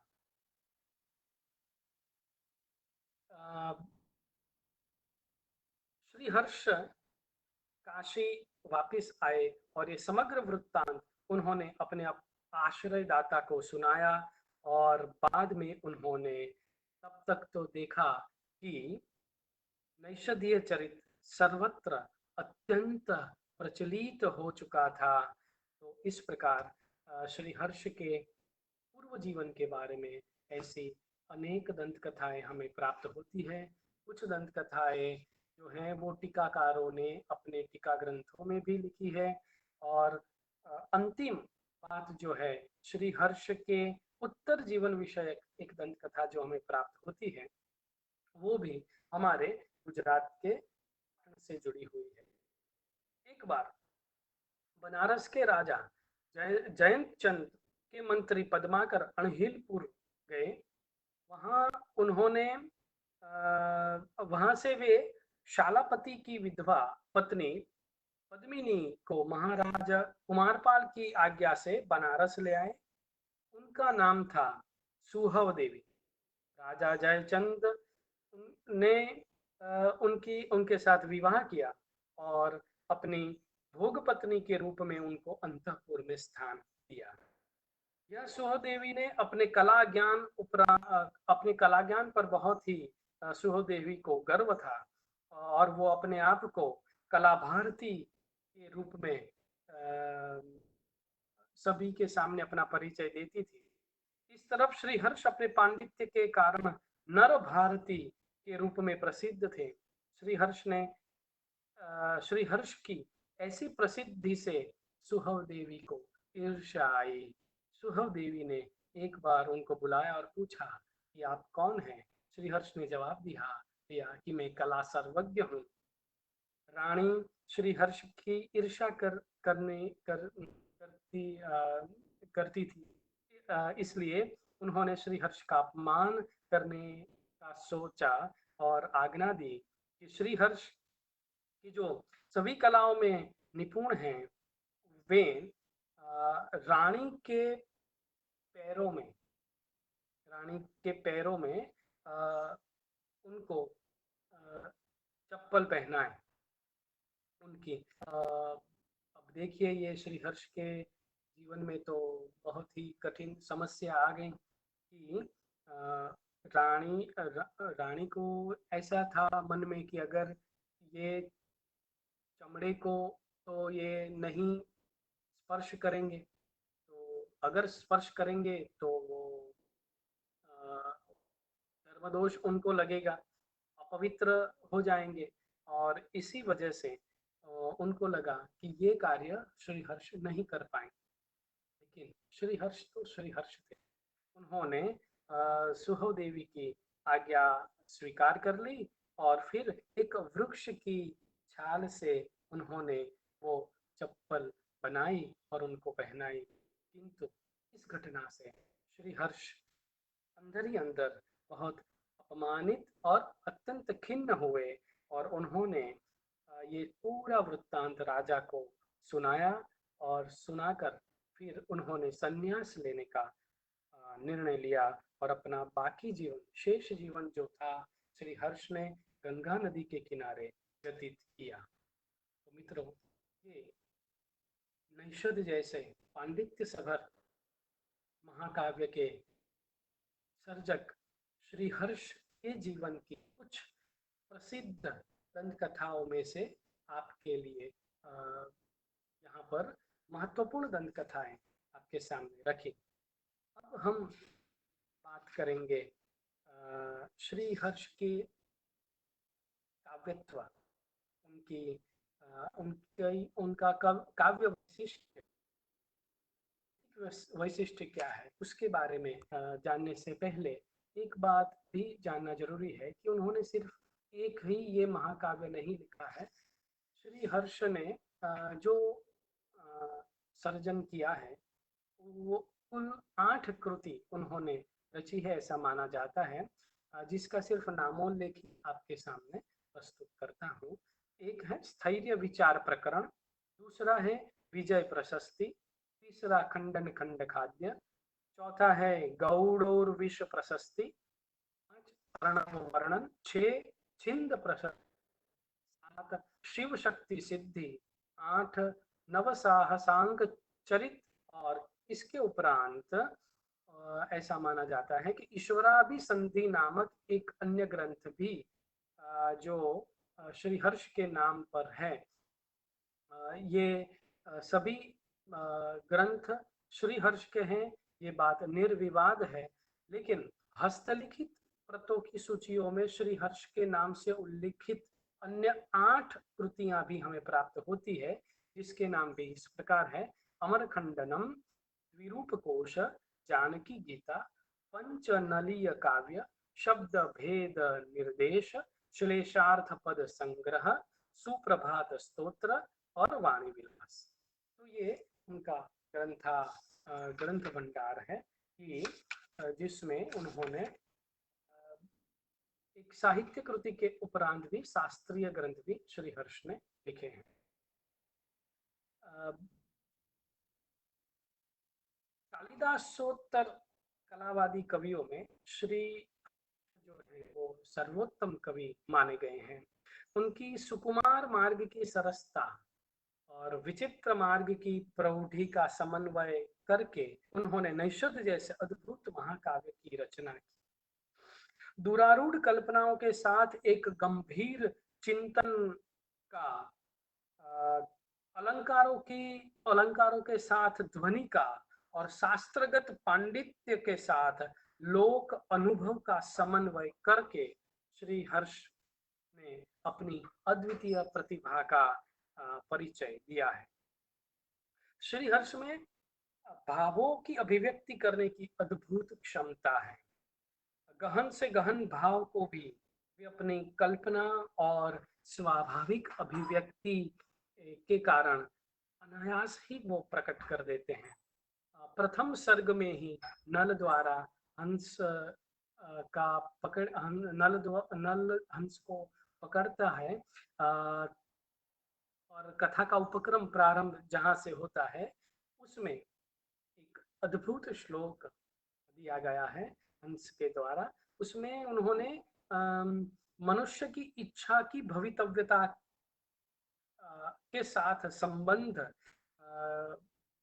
श्री हर्ष काशी वापिस आए और ये समग्र वृत्तांत उन्होंने अपने आश्रयदाता को सुनाया और बाद में उन्होंने तब तक तो देखा कि नैषधीय चरित सर्वत्र अत्यंत प्रचलित हो चुका था। तो इस प्रकार श्री हर्ष के पूर्व जीवन के बारे में ऐसी अनेक दंत कथाएं हमें प्राप्त होती है। कुछ दंत कथाएं जो हैं वो टीकाकारों ने अपने टीका ग्रंथों में भी लिखी है और अंतिम बात जो है श्री हर्ष के उत्तर जीवन विषय एक दंत कथा जो हमें प्राप्त होती है वो भी हमारे गुजरात के से जुड़ी हुई है। एक बार बनारस के राजा जयंत चंद के मंत्री पद्माकर अणहिलपुर गए। वहां उन्होंने वहां से वे शालापति की विधवा पत्नी पद्मिनी को महाराजा कुमारपाल की आज्ञा से बनारस ले आए। उनका नाम था सुहव देवी। राजा जयचंद ने उनके साथ विवाह किया और अपनी भोग पत्नी के रूप में उनको अंतःपुर में स्थान दिया। यह सुहदेवी ने अपने कला ज्ञान पर बहुत ही सुहदेवी को गर्व था और वो अपने आप को कला भारती के रूप में सभी के सामने अपना परिचय देती थी। इस तरफ श्री हर्ष अपने पांडित्य के कारण नर भारती के रूप में प्रसिद्ध थे। श्री हर्ष की ऐसी प्रसिद्धि से सुहव देवी को ईर्ष्या आई। सुहव देवी ने एक बार उनको बुलाया और पूछा कि आप कौन हैं? श्री हर्ष ने जवाब दिया कि मैं कला सर्वज्ञ हूँ। रानी श्री हर्ष की ईर्ष्या करती थी, इसलिए उन्होंने श्री हर्ष का अपमान करने का सोचा और आज्ञा दी कि श्री हर्ष की जो सभी कलाओं में निपुण हैं वे रानी के पैरों में उनको चप्पल पहनाए उनकी। अब देखिए ये श्री हर्ष के जीवन में तो बहुत ही कठिन समस्या आ गई कि रानी को ऐसा था मन में कि अगर ये चमड़े को तो ये नहीं स्पर्श करेंगे, तो अगर स्पर्श करेंगे तो वो धर्मदोष उनको लगेगा, अपवित्र हो जाएंगे और इसी वजह से उनको लगा कि ये कार्य श्री हर्ष नहीं कर पाएंगे। लेकिन श्री हर्ष तो श्री हर्ष थे। उन्होंने सुहव देवी की आज्ञा स्वीकार कर ली और फिर एक वृक्ष की छाल से उन्होंने वो चप्पल बनाई और उनको पहनाई। किंतु इस घटना से श्री हर्ष अंदर ही अंदर बहुत अपमानित और अत्यंत खिन्न हुए और उन्होंने ये पूरा वृत्तांत राजा को सुनाया और सुनाकर फिर उन्होंने संन्यास लेने का निर्णय लिया और अपना बाकी जीवन शेष जीवन जो था श्री हर्ष ने गंगा नदी के किनारे व्यतीत किया। तो मित्रों, ये नैषध जैसे पांडित्य सभर महाकाव्य के सर्जक श्री हर्ष के जीवन की कुछ प्रसिद्ध दंत कथाओं में से आपके लिए यहाँ पर महत्वपूर्ण दंत कथाएं आपके सामने रखी। अब हम बात करेंगे श्री हर्ष की काव्यत्व, उनका काव्य वैशिष्ट्य क्या है उसके बारे में जानने से पहले एक बात भी जानना जरूरी है कि उन्होंने सिर्फ एक ही ये महाकाव्य नहीं लिखा है। श्री हर्ष ने जो सर्जन किया है वो कुल 8 कृति उन्होंने रची है ऐसा माना जाता है, जिसका सिर्फ नामोल्लेख आपके सामने प्रस्तुत करता हूँ। एक है स्थैर्य विचार प्रकरण, दूसरा है विजय प्रशस्ति, तीसरा खंडन खंड खाद्य, चौथा है गौड़ोर विश्व प्रशस्ति, 5 प्रणव वर्णन, 6 छिंद प्रशस्ति, 7 शिव शक्ति सिद्धि, 8 नवसाहसांक चरित, और इसके उपरांत ऐसा माना जाता है कि ईश्वराभिसंधि नामक एक अन्य ग्रंथ भी जो श्री हर्ष के नाम पर है। ये सभी ग्रंथ श्री हर्ष के हैं, ये बात निर्विवाद है, लेकिन हस्तलिखित प्रतों की सूचियों में श्री हर्ष के नाम से उल्लिखित अन्य 8 कृतियां भी हमें प्राप्त होती है, जिसके नाम भी इस प्रकार है: अमरखंडनम, द्विरूप कोश, जानकी गीता, पंचनलीय काव्य, शब्द भेद निर्देश, श्लेषार्थ पद संग्रह, सुप्रभात स्तोत्र और वाणी विलास। तो ये उनका ग्रंथ भंडार है कि जिसमें उन्होंने एक साहित्य कृति के उपरांत भी शास्त्रीय ग्रंथ भी श्री हर्ष ने लिखे हैं। कालिदासोत्तर कलावादी कवियों में श्री जो है वो सर्वोत्तम कवि माने गए हैं। उनकी सुकुमार मार्ग की सरसता और विचित्र मार्ग की प्रौढ़ी का समन्वय करके उन्होंने नैषध जैसे अद्भुत महाकाव्य की रचना की। दुरारूढ़ कल्पनाओं के साथ एक गंभीर चिंतन का, अलंकारों के साथ ध्वनि का और शास्त्रगत पांडित्य के साथ लोक अनुभव का समन्वय करके श्री हर्ष ने अपनी अद्वितीय प्रतिभा का परिचय दिया है। श्री हर्ष में भावों की अभिव्यक्ति करने की अद्भुत क्षमता है। गहन से गहन भाव को भी वे अपनी कल्पना और स्वाभाविक अभिव्यक्ति के कारण अनायास ही वो प्रकट कर देते हैं। प्रथम सर्ग में ही नल द्वारा हंस का पकड़ नल हंस को पकड़ता है, और कथा का उपक्रम प्रारंभ जहां से होता है उसमें एक अद्भुत श्लोक दिया गया है हंस के द्वारा। उसमें उन्होंने मनुष्य की इच्छा की भवितव्यता के साथ संबंध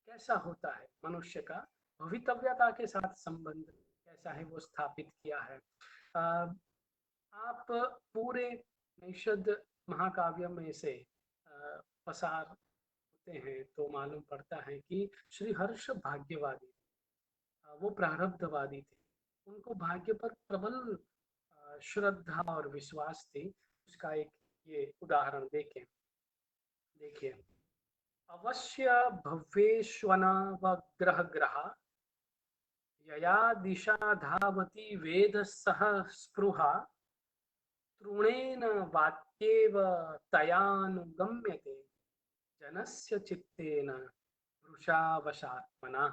कैसा होता है, मनुष्य का भवितव्यता के साथ संबंध कैसा है वो स्थापित किया है। आप पूरे नैषध महाकाव्य में से पसार होते हैं तो मालूम पड़ता है कि श्री हर्ष भाग्यवादी, वो प्रारब्धवादी थे। उनको भाग्य पर प्रबल श्रद्धा और विश्वास थी। उसका एक ये उदाहरण देखिए, अवश्य भव्येष्वनवग्रह ग्रहा, यया दिशा धावती वेद सह स्पृहा, तृणेन वाक्येव तयानुगम्यते, जनस्य चित्तेन वृषावशात्मना।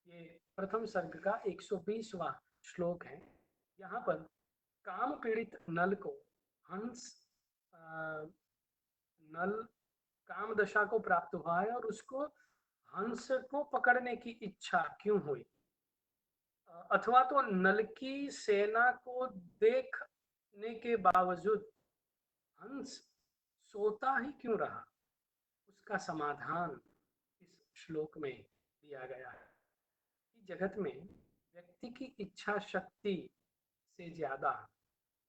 ये प्रथम सर्ग का 120वां श्लोक है। यहाँ पर काम पीड़ित नल को नल काम दशा को प्राप्त हुआ है और उसको हंस को पकड़ने की इच्छा क्यों हुई, अथवा तो नल की सेना को देखने के बावजूद हंस सोता ही क्यों रहा, उसका समाधान इस श्लोक में दिया गया है। जगत में व्यक्ति की इच्छा शक्ति से ज्यादा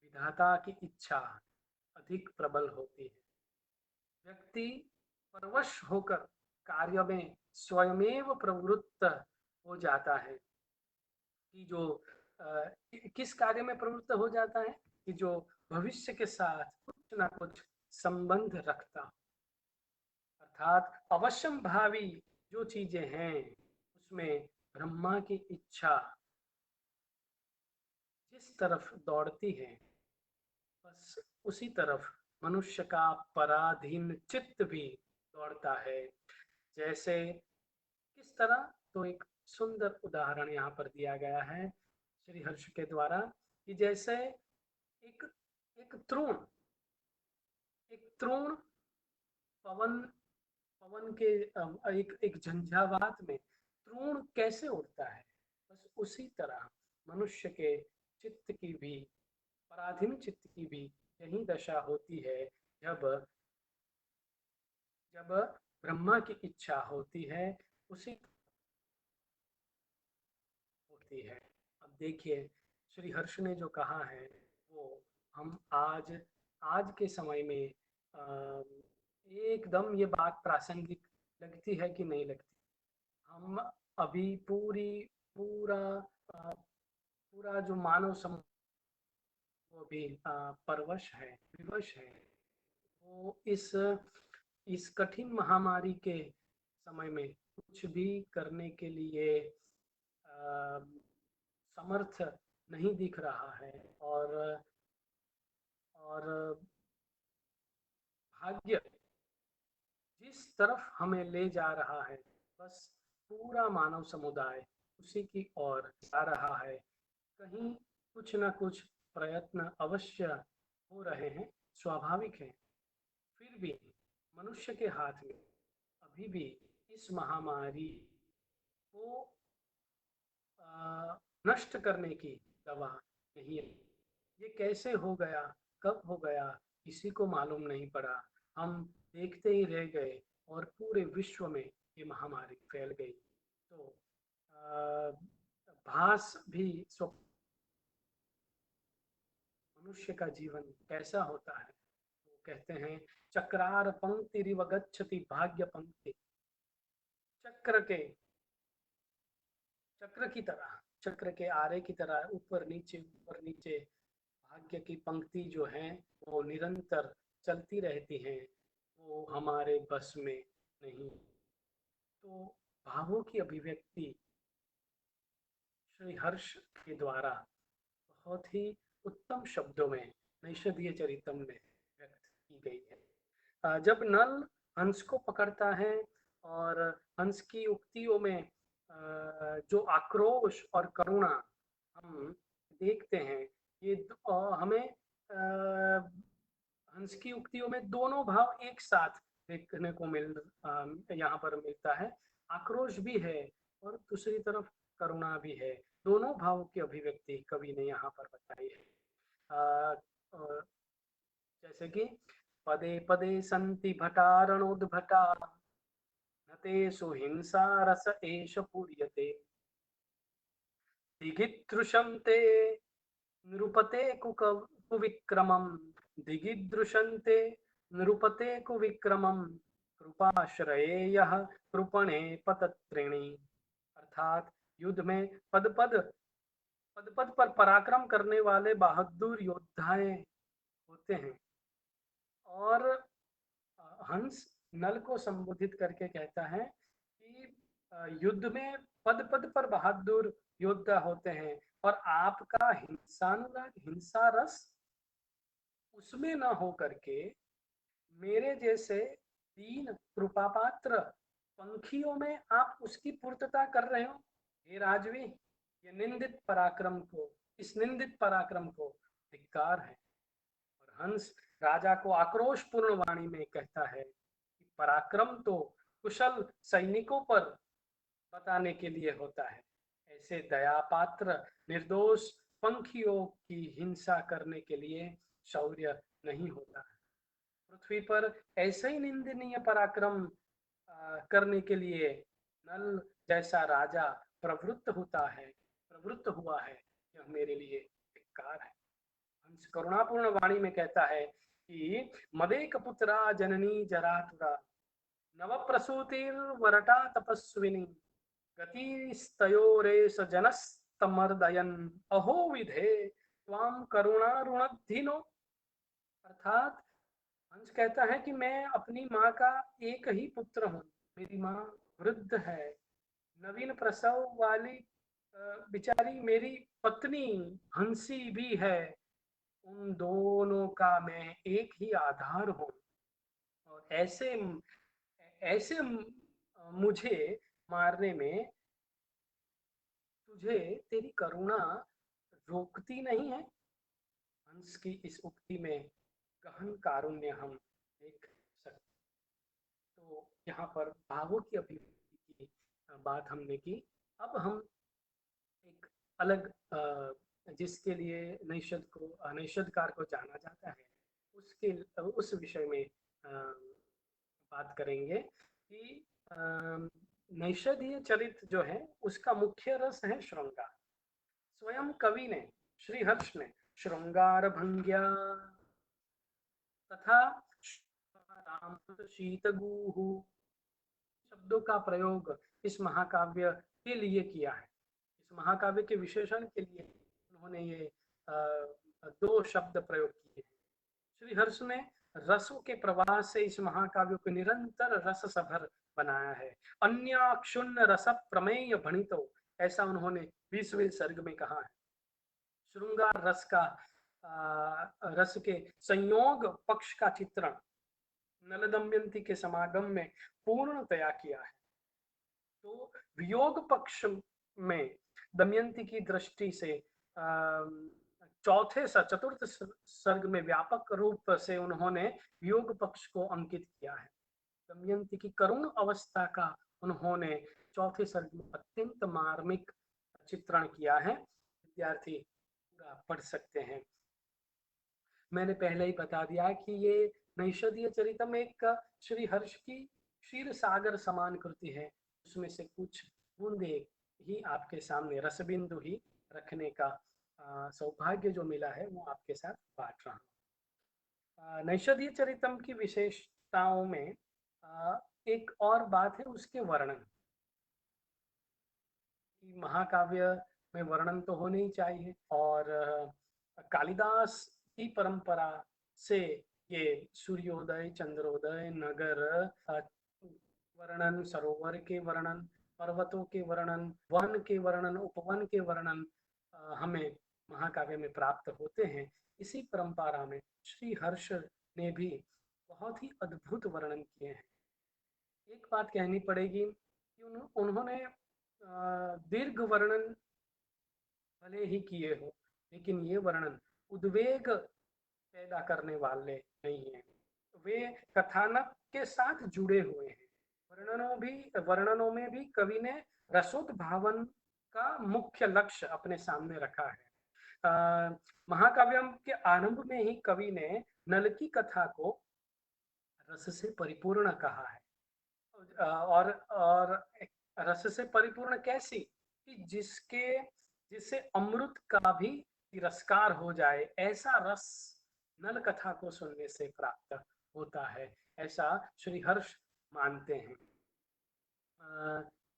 विधाता की इच्छा अधिक प्रबल होती है। व्यक्ति परवश होकर कार्य में स्वयमेव प्रवृत्त हो जाता है कि जो किस कार्य में प्रवृत्त हो जाता है कि जो भविष्य के साथ कुछ ना कुछ संबंध रखता, अर्थात अवश्यम भावी जो चीजें हैं उसमें ब्रह्मा की इच्छा जिस तरफ दौड़ती है, बस उसी तरफ मनुष्य का पराधीन चित्त भी दौड़ता है। जैसे किस तरह, तो एक सुंदर उदाहरण यहाँ पर दिया गया है श्री हर्ष के द्वारा कि जैसे एक एक तृण एक तृण पवन पवन के एक एक झंझावात में तृण कैसे उड़ता है, बस उसी तरह मनुष्य के चित्त की भी, पराधीन चित्त की भी यही दशा होती है जब जब ब्रह्मा की इच्छा होती है, उसी होती है। अब देखिए, श्री हर्ष ने जो कहा है वो हम आज आज के समय में एकदम ये बात प्रासंगिक लगती है कि नहीं लगती। हम अभी पूरा पूरा जो मानव समूह वो भी परवश है, विवश है। वो इस कठिन महामारी के समय में कुछ भी करने के लिए समर्थ नहीं दिख रहा है, और भाग्य जिस तरफ हमें ले जा रहा है, बस पूरा मानव समुदाय उसी की ओर जा रहा है। कहीं कुछ न कुछ प्रयत्न अवश्य हो रहे हैं, स्वाभाविक है। फिर भी मनुष्य के हाथ में अभी भी इस महामारी को नष्ट करने की दवा नहीं है। ये कैसे हो गया, कब हो गया, किसी को मालूम नहीं पड़ा। हम देखते ही रह गए और पूरे विश्व में ये महामारी फैल गई। तो भास भी मनुष्य का जीवन कैसा होता है, वो कहते हैं चक्रार पंक्ति रिव गच्छति भाग्य पंक्ति। चक्र की तरह, चक्र के आरे की तरह ऊपर नीचे भाग्य की पंक्ति जो है वो निरंतर चलती रहती है, वो हमारे बस में नहीं। तो भावों की अभिव्यक्ति श्री हर्ष के द्वारा बहुत ही उत्तम शब्दों में नैषधीय चरितम में व्यक्त की गई है। जब नल हंस को पकड़ता है और हंस की उक्तियों में जो आक्रोश और करुणा हम देखते हैं, ये हमें हंस की उक्तियों में दोनों भाव एक साथ देखने को यहाँ पर मिलता है। आक्रोश भी है और दूसरी तरफ करुणा भी है। दोनों भावों की अभिव्यक्ति कवि ने यहाँ पर बताई है। जैसे कि पदे पदे संति भटारणोद्भटा नतेषु हिंसा रस एष पूर्यते दिगिदृशं ते नृपते कुविक्रमं दिगिदृशन्ते नृपते कुविक्रमं कृपाश्रये यः कृपणे पतत्रिणी। अर्थात युद्ध में पद पद पर पराक्रम करने वाले बहादुर योद्धाएं होते हैं। और हंस नल को संबोधित करके कहता है कि युद्ध में पद पद पर बहादुर योद्धा होते हैं, और आपका हिंसानुराग, हिंसा रस उसमें न हो करके मेरे जैसे दीन कृपापात्र पंखियों में आप उसकी पूर्तता कर रहे हो। हे राजवी, ये निंदित पराक्रम को, इस निंदित पराक्रम को धिक्कार है। और हंस राजा को आक्रोशपूर्ण वाणी में कहता है कि पराक्रम तो कुशल सैनिकों पर बताने के लिए होता है, ऐसे दयापात्र निर्दोष पंखियों की हिंसा करने के लिए शौर्य नहीं होता है। पृथ्वी पर ऐसे ही निंदनीय पराक्रम करने के लिए नल जैसा राजा प्रवृत्त हुआ है, यह मेरे लिए धिक्कार है। हंस करुणापूर्ण वाणी में कहता है कि मदेक पुत्रा जननी जरातुरा नव प्रसूतिर्वरटा तपस्विनी गतिस्तयोरेष जनस्तमर्दयन् अहो विधे त्वां करुणारुणधिनो। अर्थात हंस कहता है कि मैं अपनी माँ का एक ही पुत्र हूँ। मेरी माँ वृद्ध है, नवीन प्रसव वाली बेचारी मेरी पत्नी हंसी भी है, उन दोनों का मैं एक ही आधार हूँ, और ऐसे ऐसे मुझे मारने में तुझे तेरी करुणा रोकती नहीं है। हंस की इस उक्ति में गहन कारुण्य हम देख सकते। तो यहाँ पर भावों की अभिव्यक्ति की बात हमने की। अब हम एक अलग जिसके लिए नैषधकार को जाना जाता है, उसके उस विषय में बात करेंगे कि नैषधीय चरित्र जो है उसका मुख्य रस है श्रृंगार। स्वयं कवि ने, श्रीहर्ष ने, श्रृंगार भंग्या तथा शीतगुः शब्दों का प्रयोग इस महाकाव्य के लिए किया है। इस महाकाव्य के विशेषण के लिए उन्होंने ये दो शब्द प्रयोग किए हैं। श्रीहर्ष ने रसों के प्रवाह से इस महाकाव्य को निरंतर रस सभर बनाया है। अन्याक्षुण्ण रस प्रमेय भणितो, ऐसा उन्होंने 20वें सर्ग में कहा है। श्रृंगार रस के संयोग पक्ष का चित्रण नल दमयंती के समागम में पूर्णतया किया है। तो वियोग पक्ष में दमयंती की दृष्टि से चतुर्थ सर्ग में व्यापक रूप से उन्होंने वियोग पक्ष को अंकित किया है। दमयंती की करुण अवस्था का उन्होंने चौथे सर्ग में अत्यंत मार्मिक चित्रण किया है। विद्यार्थी पढ़ सकते हैं। मैंने पहले ही बता दिया कि ये नैषधीय चरितम एक श्रीहर्ष की क्षीर सागर समान कृति है। उसमें से कुछ बूंदे ही आपके सामने रसबिंदु ही रखने का सौभाग्य जो मिला है वो आपके साथ बांट रहा हूँ। नैषधीय चरितम की विशेषताओं में एक और बात है उसके वर्णन। महाकाव्य में वर्णन तो होने ही चाहिए, और कालिदास की परंपरा से ये सूर्योदय, चंद्रोदय, नगर वर्णन, सरोवर के वर्णन, पर्वतों के वर्णन, वन के वर्णन, उपवन के वर्णन हमें महाकाव्य में प्राप्त होते हैं। इसी परंपरा में श्रीहर्ष ने भी बहुत ही अद्भुत वर्णन किए हैं। एक बात कहनी पड़ेगी कि उन्होंने दीर्घ वर्णन भले ही किए हो, लेकिन ये वर्णन उद्वेग पैदा करने वाले नहीं हैं। वे कथानक के साथ जुड़े हुए हैं। वर्णनों में भी कवि ने रसोद्भावन का मुख्य लक्ष्य अपने सामने रखा है। महाकाव्यम के आरंभ में ही कवि ने नल की कथा को रस से परिपूर्ण कहा है। और रस से परिपूर्ण कैसी कि जिससे अमृत का भी तिरस्कार हो जाए, ऐसा रस नल कथा को सुनने से प्राप्त होता है, ऐसा श्रीहर्ष मानते हैं।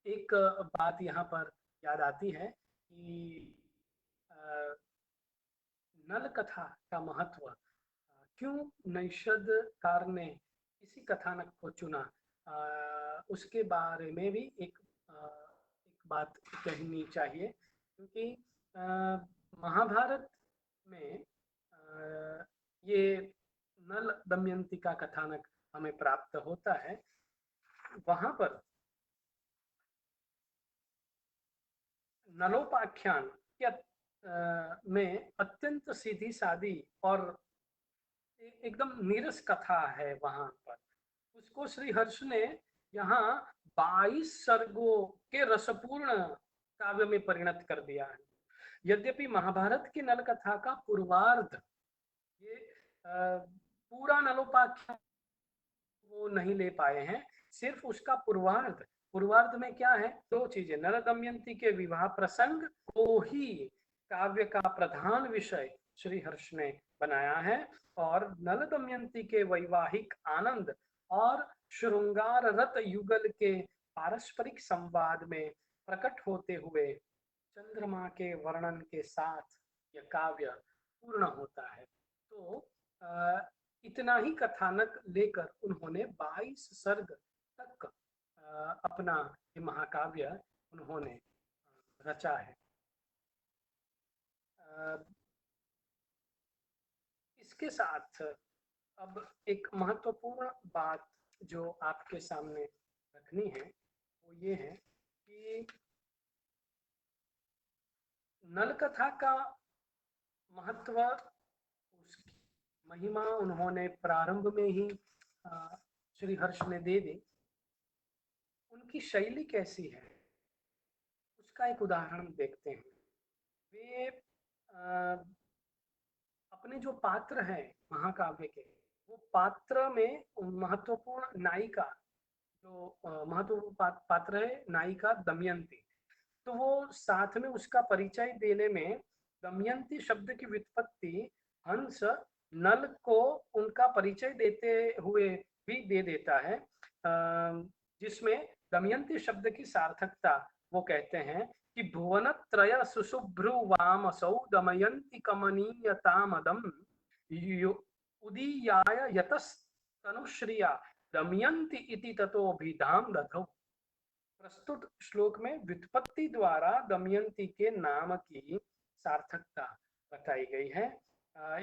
एक बात यहाँ पर याद आती है कि नल कथा का महत्व क्यों नैषधकार ने इसी कथानक को चुना, उसके बारे में भी एक बात कहनी चाहिए। क्योंकि महाभारत में ये नल दमयंती का कथानक हमें प्राप्त होता है। वहां पर नलोपाख्यान में अत्यंत सीधी सादी और एकदम नीरस कथा है। वहां पर उसको श्रीहर्ष ने यहाँ 22 सर्गों के रसपूर्ण काव्य में परिणत कर दिया है। यद्यपि महाभारत की नल कथा का पूर्वार्ध, ये पूरा नलोपाख्यान वो नहीं ले पाए हैं, सिर्फ उसका पूर्वार्ध में क्या है, दो चीजें। नल दमयंती के विवाह प्रसंग को ही काव्य का प्रधान विषय श्रीहर्ष ने बनाया है, और नल दमयंती के वैवाहिक आनंद और श्रृंगार रत युगल के पारस्परिक संवाद में प्रकट होते हुए चंद्रमा के वर्णन के साथ यह काव्य पूर्ण होता है। तो इतना ही कथानक लेकर उन्होंने 22 सर्ग तक अपना ये महाकाव्य उन्होंने रचा है। इसके साथ अब एक महत्वपूर्ण बात जो आपके सामने रखनी है वो ये है कि नल कथा का महत्व, उसकी महिमा उन्होंने प्रारंभ में ही श्री हर्ष ने दे दी। उनकी शैली कैसी है उसका एक उदाहरण देखते हैं। वे अपने जो पात्र हैं महाकाव्य के, वो पात्र में महत्वपूर्ण नायिका, जो महत्वपूर्ण पात्र है नायिका दमयंती, तो वो साथ में उसका परिचय देने में दमयंती शब्द की व्युत्पत्ति हंस नल को उनका परिचय देते हुए भी दे देता है, जिसमें दमयंती शब्द की सार्थकता वो कहते हैं कि भुवन त्रय सुशुभ्रु वामसौ दमयंती कमनीयतामदम उदीयाय यतस्तनुश्रिया दमयंती इति ततोभिधाम दधौ। प्रस्तुत श्लोक में व्युत्पत्ति द्वारा दमयंती के नाम की सार्थकता बताई गई है।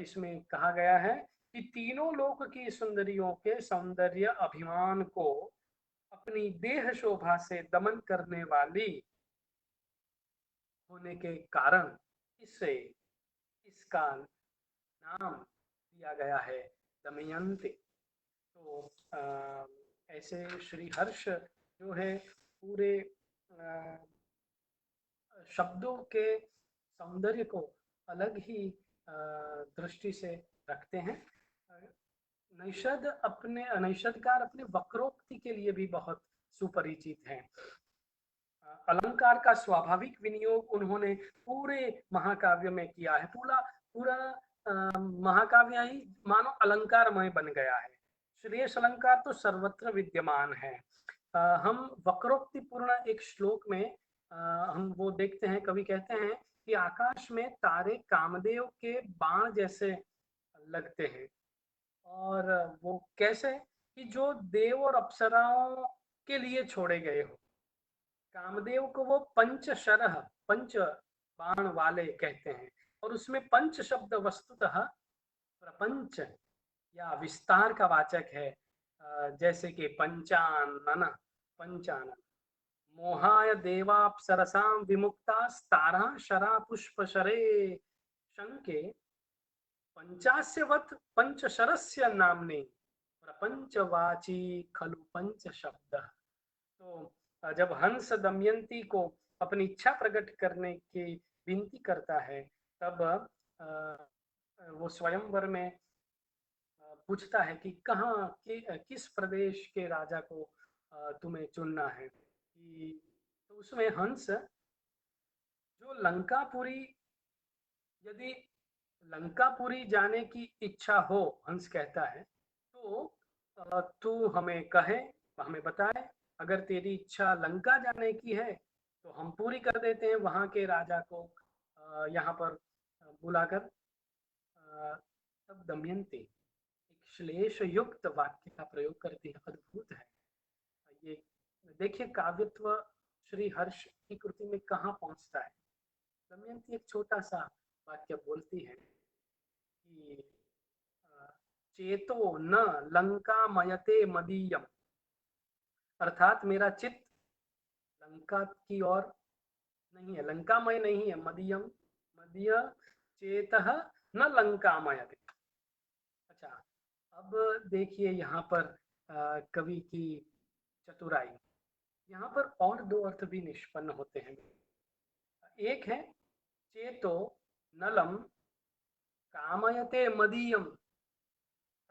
इसमें कहा गया है कि तीनों लोक की सुंदरियों के सौंदर्य अभिमान को अपनी देह शोभा से दमन करने वाली होने के कारण इसे इसका नाम दिया गया है दमयंती। तो ऐसे श्री हर्ष जो है पूरे शब्दों के सौंदर्य को अलग ही दृष्टि से रखते हैं। नैषधकार अपने वक्रोक्ति के लिए भी बहुत सुपरिचित हैं। अलंकार का स्वाभाविक विनियोग उन्होंने पूरे महाकाव्य में किया है। पूरा महाकाव्य ही मानो अलंकारमय बन गया है। श्रेयस अलंकार तो सर्वत्र विद्यमान है। हम वक्रोक्ति पूर्ण एक श्लोक में हम वो देखते हैं, कवि कहते हैं कि आकाश में तारे कामदेव के बाण जैसे लगते हैं। और वो कैसे कि जो देव और अप्सराओं के लिए छोड़े गए हो। कामदेव को वो पंचशरः, पंच बाण वाले कहते हैं, और उसमें पंच शब्द वस्तुतः प्रपंच या विस्तार का वाचक है। जैसे कि पंचानन, मोहाय देवाप्सरसां विमुक्ता स्तारा शरा पुष्पशरे शंके पंचास्यवत् पंचशरस्य नाम्ने प्रपंचवाची खलु पंच शब्द। तो जब हंस दमयंती को अपनी इच्छा प्रकट करने की विनती करता है, तब वो स्वयंवर में पूछता है कि कहाँ किस प्रदेश के राजा को तुम्हें चुनना है। तो उसमें हंस जो लंकापुरी, यदि लंकापुरी जाने की इच्छा हो, हंस कहता है, तो तू हमें कहे, हमें बताए। अगर तेरी इच्छा लंका जाने की है तो हम पूरी कर देते हैं, वहां के राजा को यहाँ पर बुलाकर। तब दमयंती एक श्लेष युक्त वाक्य का प्रयोग करती है, अद्भुत है ये। देखिए काव्यत्व श्री हर्ष की कृति में कहाँ पहुंचता है। दमयंती एक छोटा सा वाक्य बोलती है कि चेतो न लंका मयते मदीयम, अर्थात मेरा चित्त लंका की ओर नहीं है, लंकामय नहीं है। मदीयम, मदीय चेतः न लंकामयते। अच्छा, अब देखिए यहाँ पर कवि की चतुराई। यहाँ पर और दो अर्थ भी निष्पन्न होते हैं। एक है चेतो नलम कामयते मदीयम,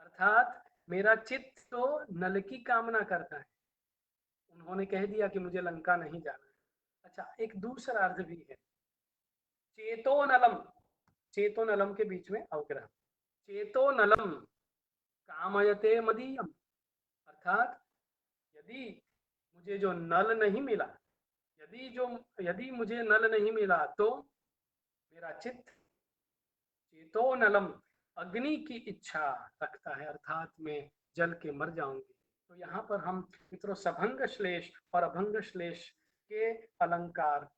अर्थात मेरा चित्त तो नल की कामना करता है। उन्होंने कह दिया कि मुझे लंका नहीं जाना है। अच्छा, एक दूसरा अर्थ भी है, चेतो नलम, चेतो नलम के बीच में अवग्रह, चेतो नलम कामयते मदीयम, अर्थात यदि मुझे जो नल नहीं मिला, यदि मुझे नल नहीं मिला तो मेरा चित्त चेतो नलम, अग्नि की इच्छा रखता है, अर्थात मैं जल के मर जाऊंगी। तो यहाँ पर हम मित्रों सभंग श्लेष और अभंग श्लेष के अलंकार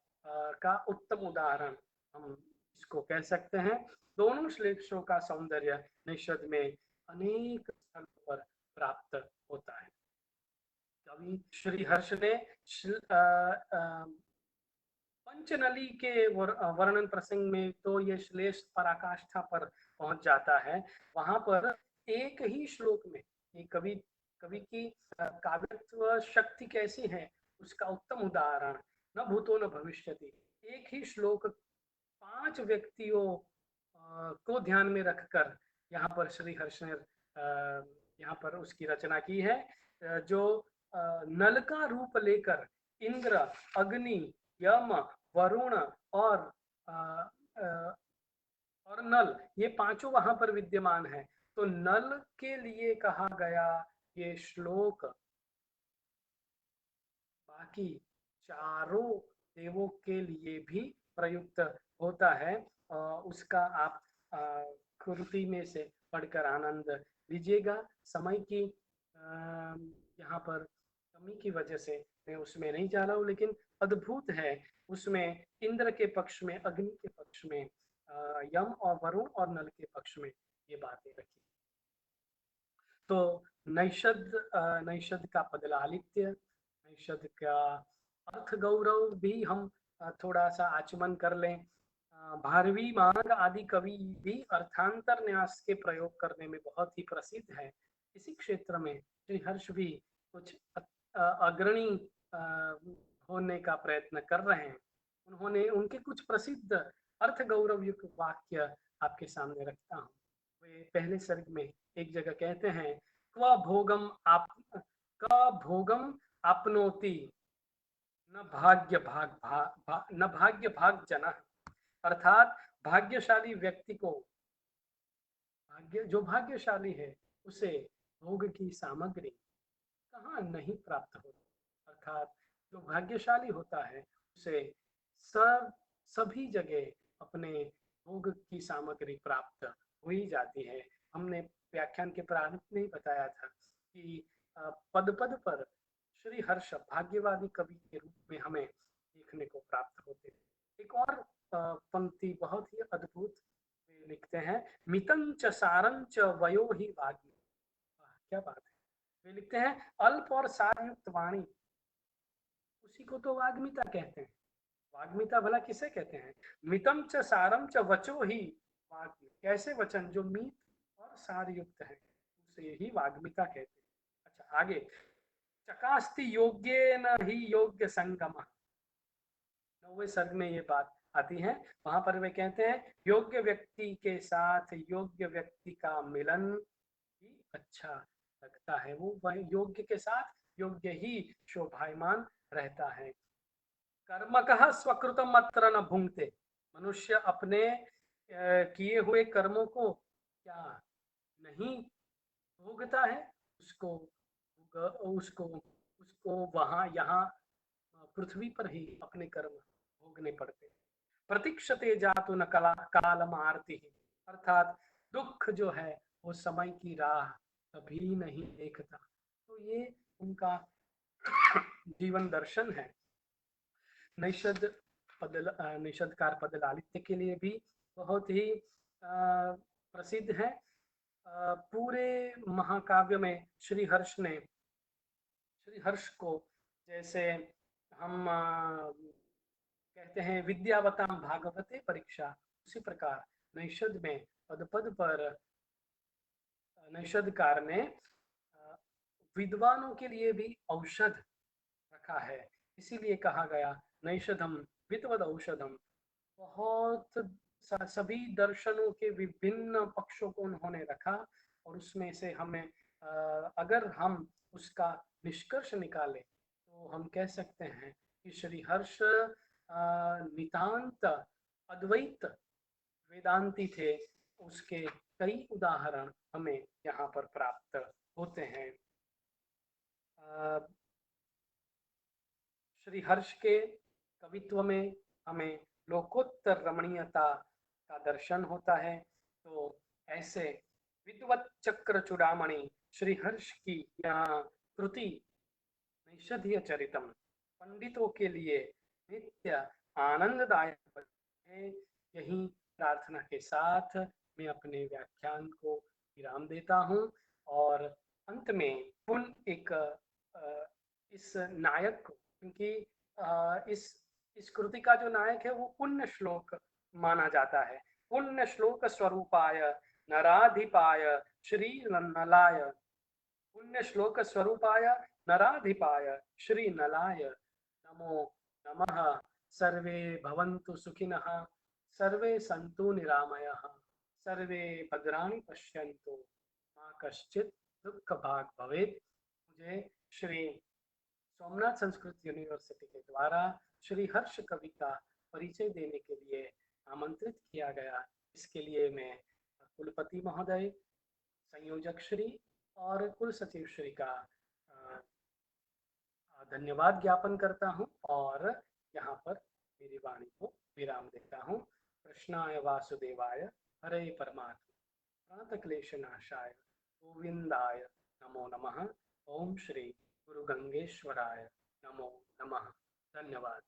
का उत्तम उदाहरण हम इसको कह सकते हैं। दोनों श्लेषों का सौंदर्य निषद में अनेक स्थलों पर प्राप्त होता है। कवि श्री हर्ष ने पंचनली के वर्णन प्रसंग में तो ये श्लेष पराकाष्ठा पर पहुंच जाता है। वहां पर एक ही श्लोक में कवि की काव्यत्व शक्ति कैसी है उसका उत्तम उदाहरण न भूतो न भविष्यति। एक ही श्लोक 5 व्यक्तियों को ध्यान में रखकर यहाँ पर श्री हर्ष ने यहाँ पर उसकी रचना की है। जो नल का रूप लेकर इंद्र, अग्नि, यम, वरुण और नल ये पांचों वहां पर विद्यमान है। तो नल के लिए कहा गया ये श्लोक बाकी चारों देवों के लिए भी प्रयुक्त होता है। उसका आप कृति में से पढ़कर आनंद लीजिएगा। समय की यहाँ पर कमी की वजह से मैं उसमें नहीं जा रहा हूँ, लेकिन अद्भुत है। उसमें इंद्र के पक्ष में, अग्नि के पक्ष में, यम और वरुण और नल के पक्ष में ये बातें रखी। तो नैषद का पदलालित्य, नैषद का अर्थ गौरव भी हम थोड़ा सा आचमन कर लें। भारवी मांग आदि कवि भी अर्थांतर न्यास के प्रयोग करने में बहुत ही प्रसिद्ध है। इसी क्षेत्र में श्री हर्ष भी कुछ अग्रणी होने का प्रयत्न कर रहे हैं। उन्होंने उनके कुछ प्रसिद्ध अर्थ गौरव युक्त वाक्य आपके सामने रखता हूँ। वे पहले सर्ग में एक जगह कहते हैं, क्व भोगम आपनोति न भाग्य भाग जना। अर्थात भाग्यशाली व्यक्ति को जो भाग्यशाली है उसे भोग की सामग्री कहाँ नहीं प्राप्त होती। अर्थात जो भाग्यशाली होता है उसे सभी जगह अपने भोग की सामग्री प्राप्त हो ही जाती है। हमने व्याख्यान के प्रारंभ में ही बताया था कि पद पद पर श्री हर्ष भाग्यवादी कवि के रूप में हमें देखने को प्राप्त होते हैं। एक और पंक्ति बहुत ही अद्भुत लिखते हैं, मितंच सारंच वयो ही वाग्मी। क्या बात है। वे लिखते हैं, अल्प और सारयुक्त वाणी उसी को तो वाग्मिता कहते हैं। वाग्मिता भला किसे कहते हैं? मितम च सारम च वचो ही वाग्मी। कैसे वचन जो मीत और सारयुक्त है उसे ही वाग्मिता कहते हैं। अच्छा आगे, चकास्ति योग्येन ही योग्य संगम। 9वें सर्ग में ये बात आती है। वहां पर वे कहते हैं, योग्य व्यक्ति के साथ योग्य व्यक्ति का मिलन ही अच्छा लगता है। वो योग्य के साथ योग्य ही शोभायमान रहता है। कर्मकः स्वकृतम अत्र न भुंक्ते। मनुष्य अपने किए हुए कर्मों को क्या नहीं भोगता है? उसको वहां यहाँ पृथ्वी पर ही अपने कर्म भोगने पड़ते। प्रतीक्षते जातु न कालम आरती। अर्थात दुख जो है वो समय की राह कभी नहीं देखता। तो ये उनका जीवन दर्शन है। निषदकार पद लालित्य के लिए भी बहुत ही प्रसिद्ध है। पूरे महाकाव्य में श्री हर्ष को जैसे हम कहते हैं विद्यावताम भागवते परीक्षा, उसी प्रकार नैषद में पद पद पर नैषदकार ने विद्वानों के लिए भी औषध रखा है। इसीलिए कहा गया नैषधम विद्वद औषधम। बहुत सभी दर्शनों के विभिन्न पक्षों को उन्होंने रखा और उसमें से हमें अगर हम उसका निष्कर्ष निकालें तो हम कह सकते हैं कि श्री हर्ष नितांत अद्वैत वेदांती थे। उसके कई उदाहरण हमें यहाँ पर प्राप्त होते हैं। श्री हर्ष के कवित्व में हमें लोकोत्तर रमणीयता का दर्शन होता है। तो ऐसे विद्वत चक्र चूड़ामणि श्री हर्ष की यहाँ कृति नैषधीय चरितम पंडितों के लिए नित्य आनंददायक है। यही प्रार्थना के साथ मैं अपने व्याख्यान को विराम देता हूँ और अंत में पुनः एक इस नायक को, क्योंकि इस कृति का जो नायक है वो पुण्य श्लोक माना जाता है। पुण्य श्लोक स्वरूपाय नराधिपाय श्री नलाय, पुण्य श्लोक स्वरूपाय नराधिपाय श्री नलाय नमो नमः। सर्वे भवन्तु सुखिनः, सर्वे सन्तु निरामयः, सर्वे भद्राणि पश्यन्तु मा कश्चित् दुःख भाग् भवेत्। मुझे श्री सोमनाथ संस्कृत यूनिवर्सिटी के द्वारा श्री हर्ष कवि का परिचय देने के लिए आमंत्रित किया गया। इसके लिए मैं कुलपति महोदय, संयोजक श्री और कुल सचिव श्री का धन्यवाद ज्ञापन करता हूं और यहाँ पर मेरी वाणी को विराम देता हूं। कृष्णाय वासुदेवाय हरे परमात्मा प्रणत क्लेशनाशाय गोविंदाय नमो नमः। ओम श्री गुरु गंगेश्वराय नमो नमः। धन्यवाद।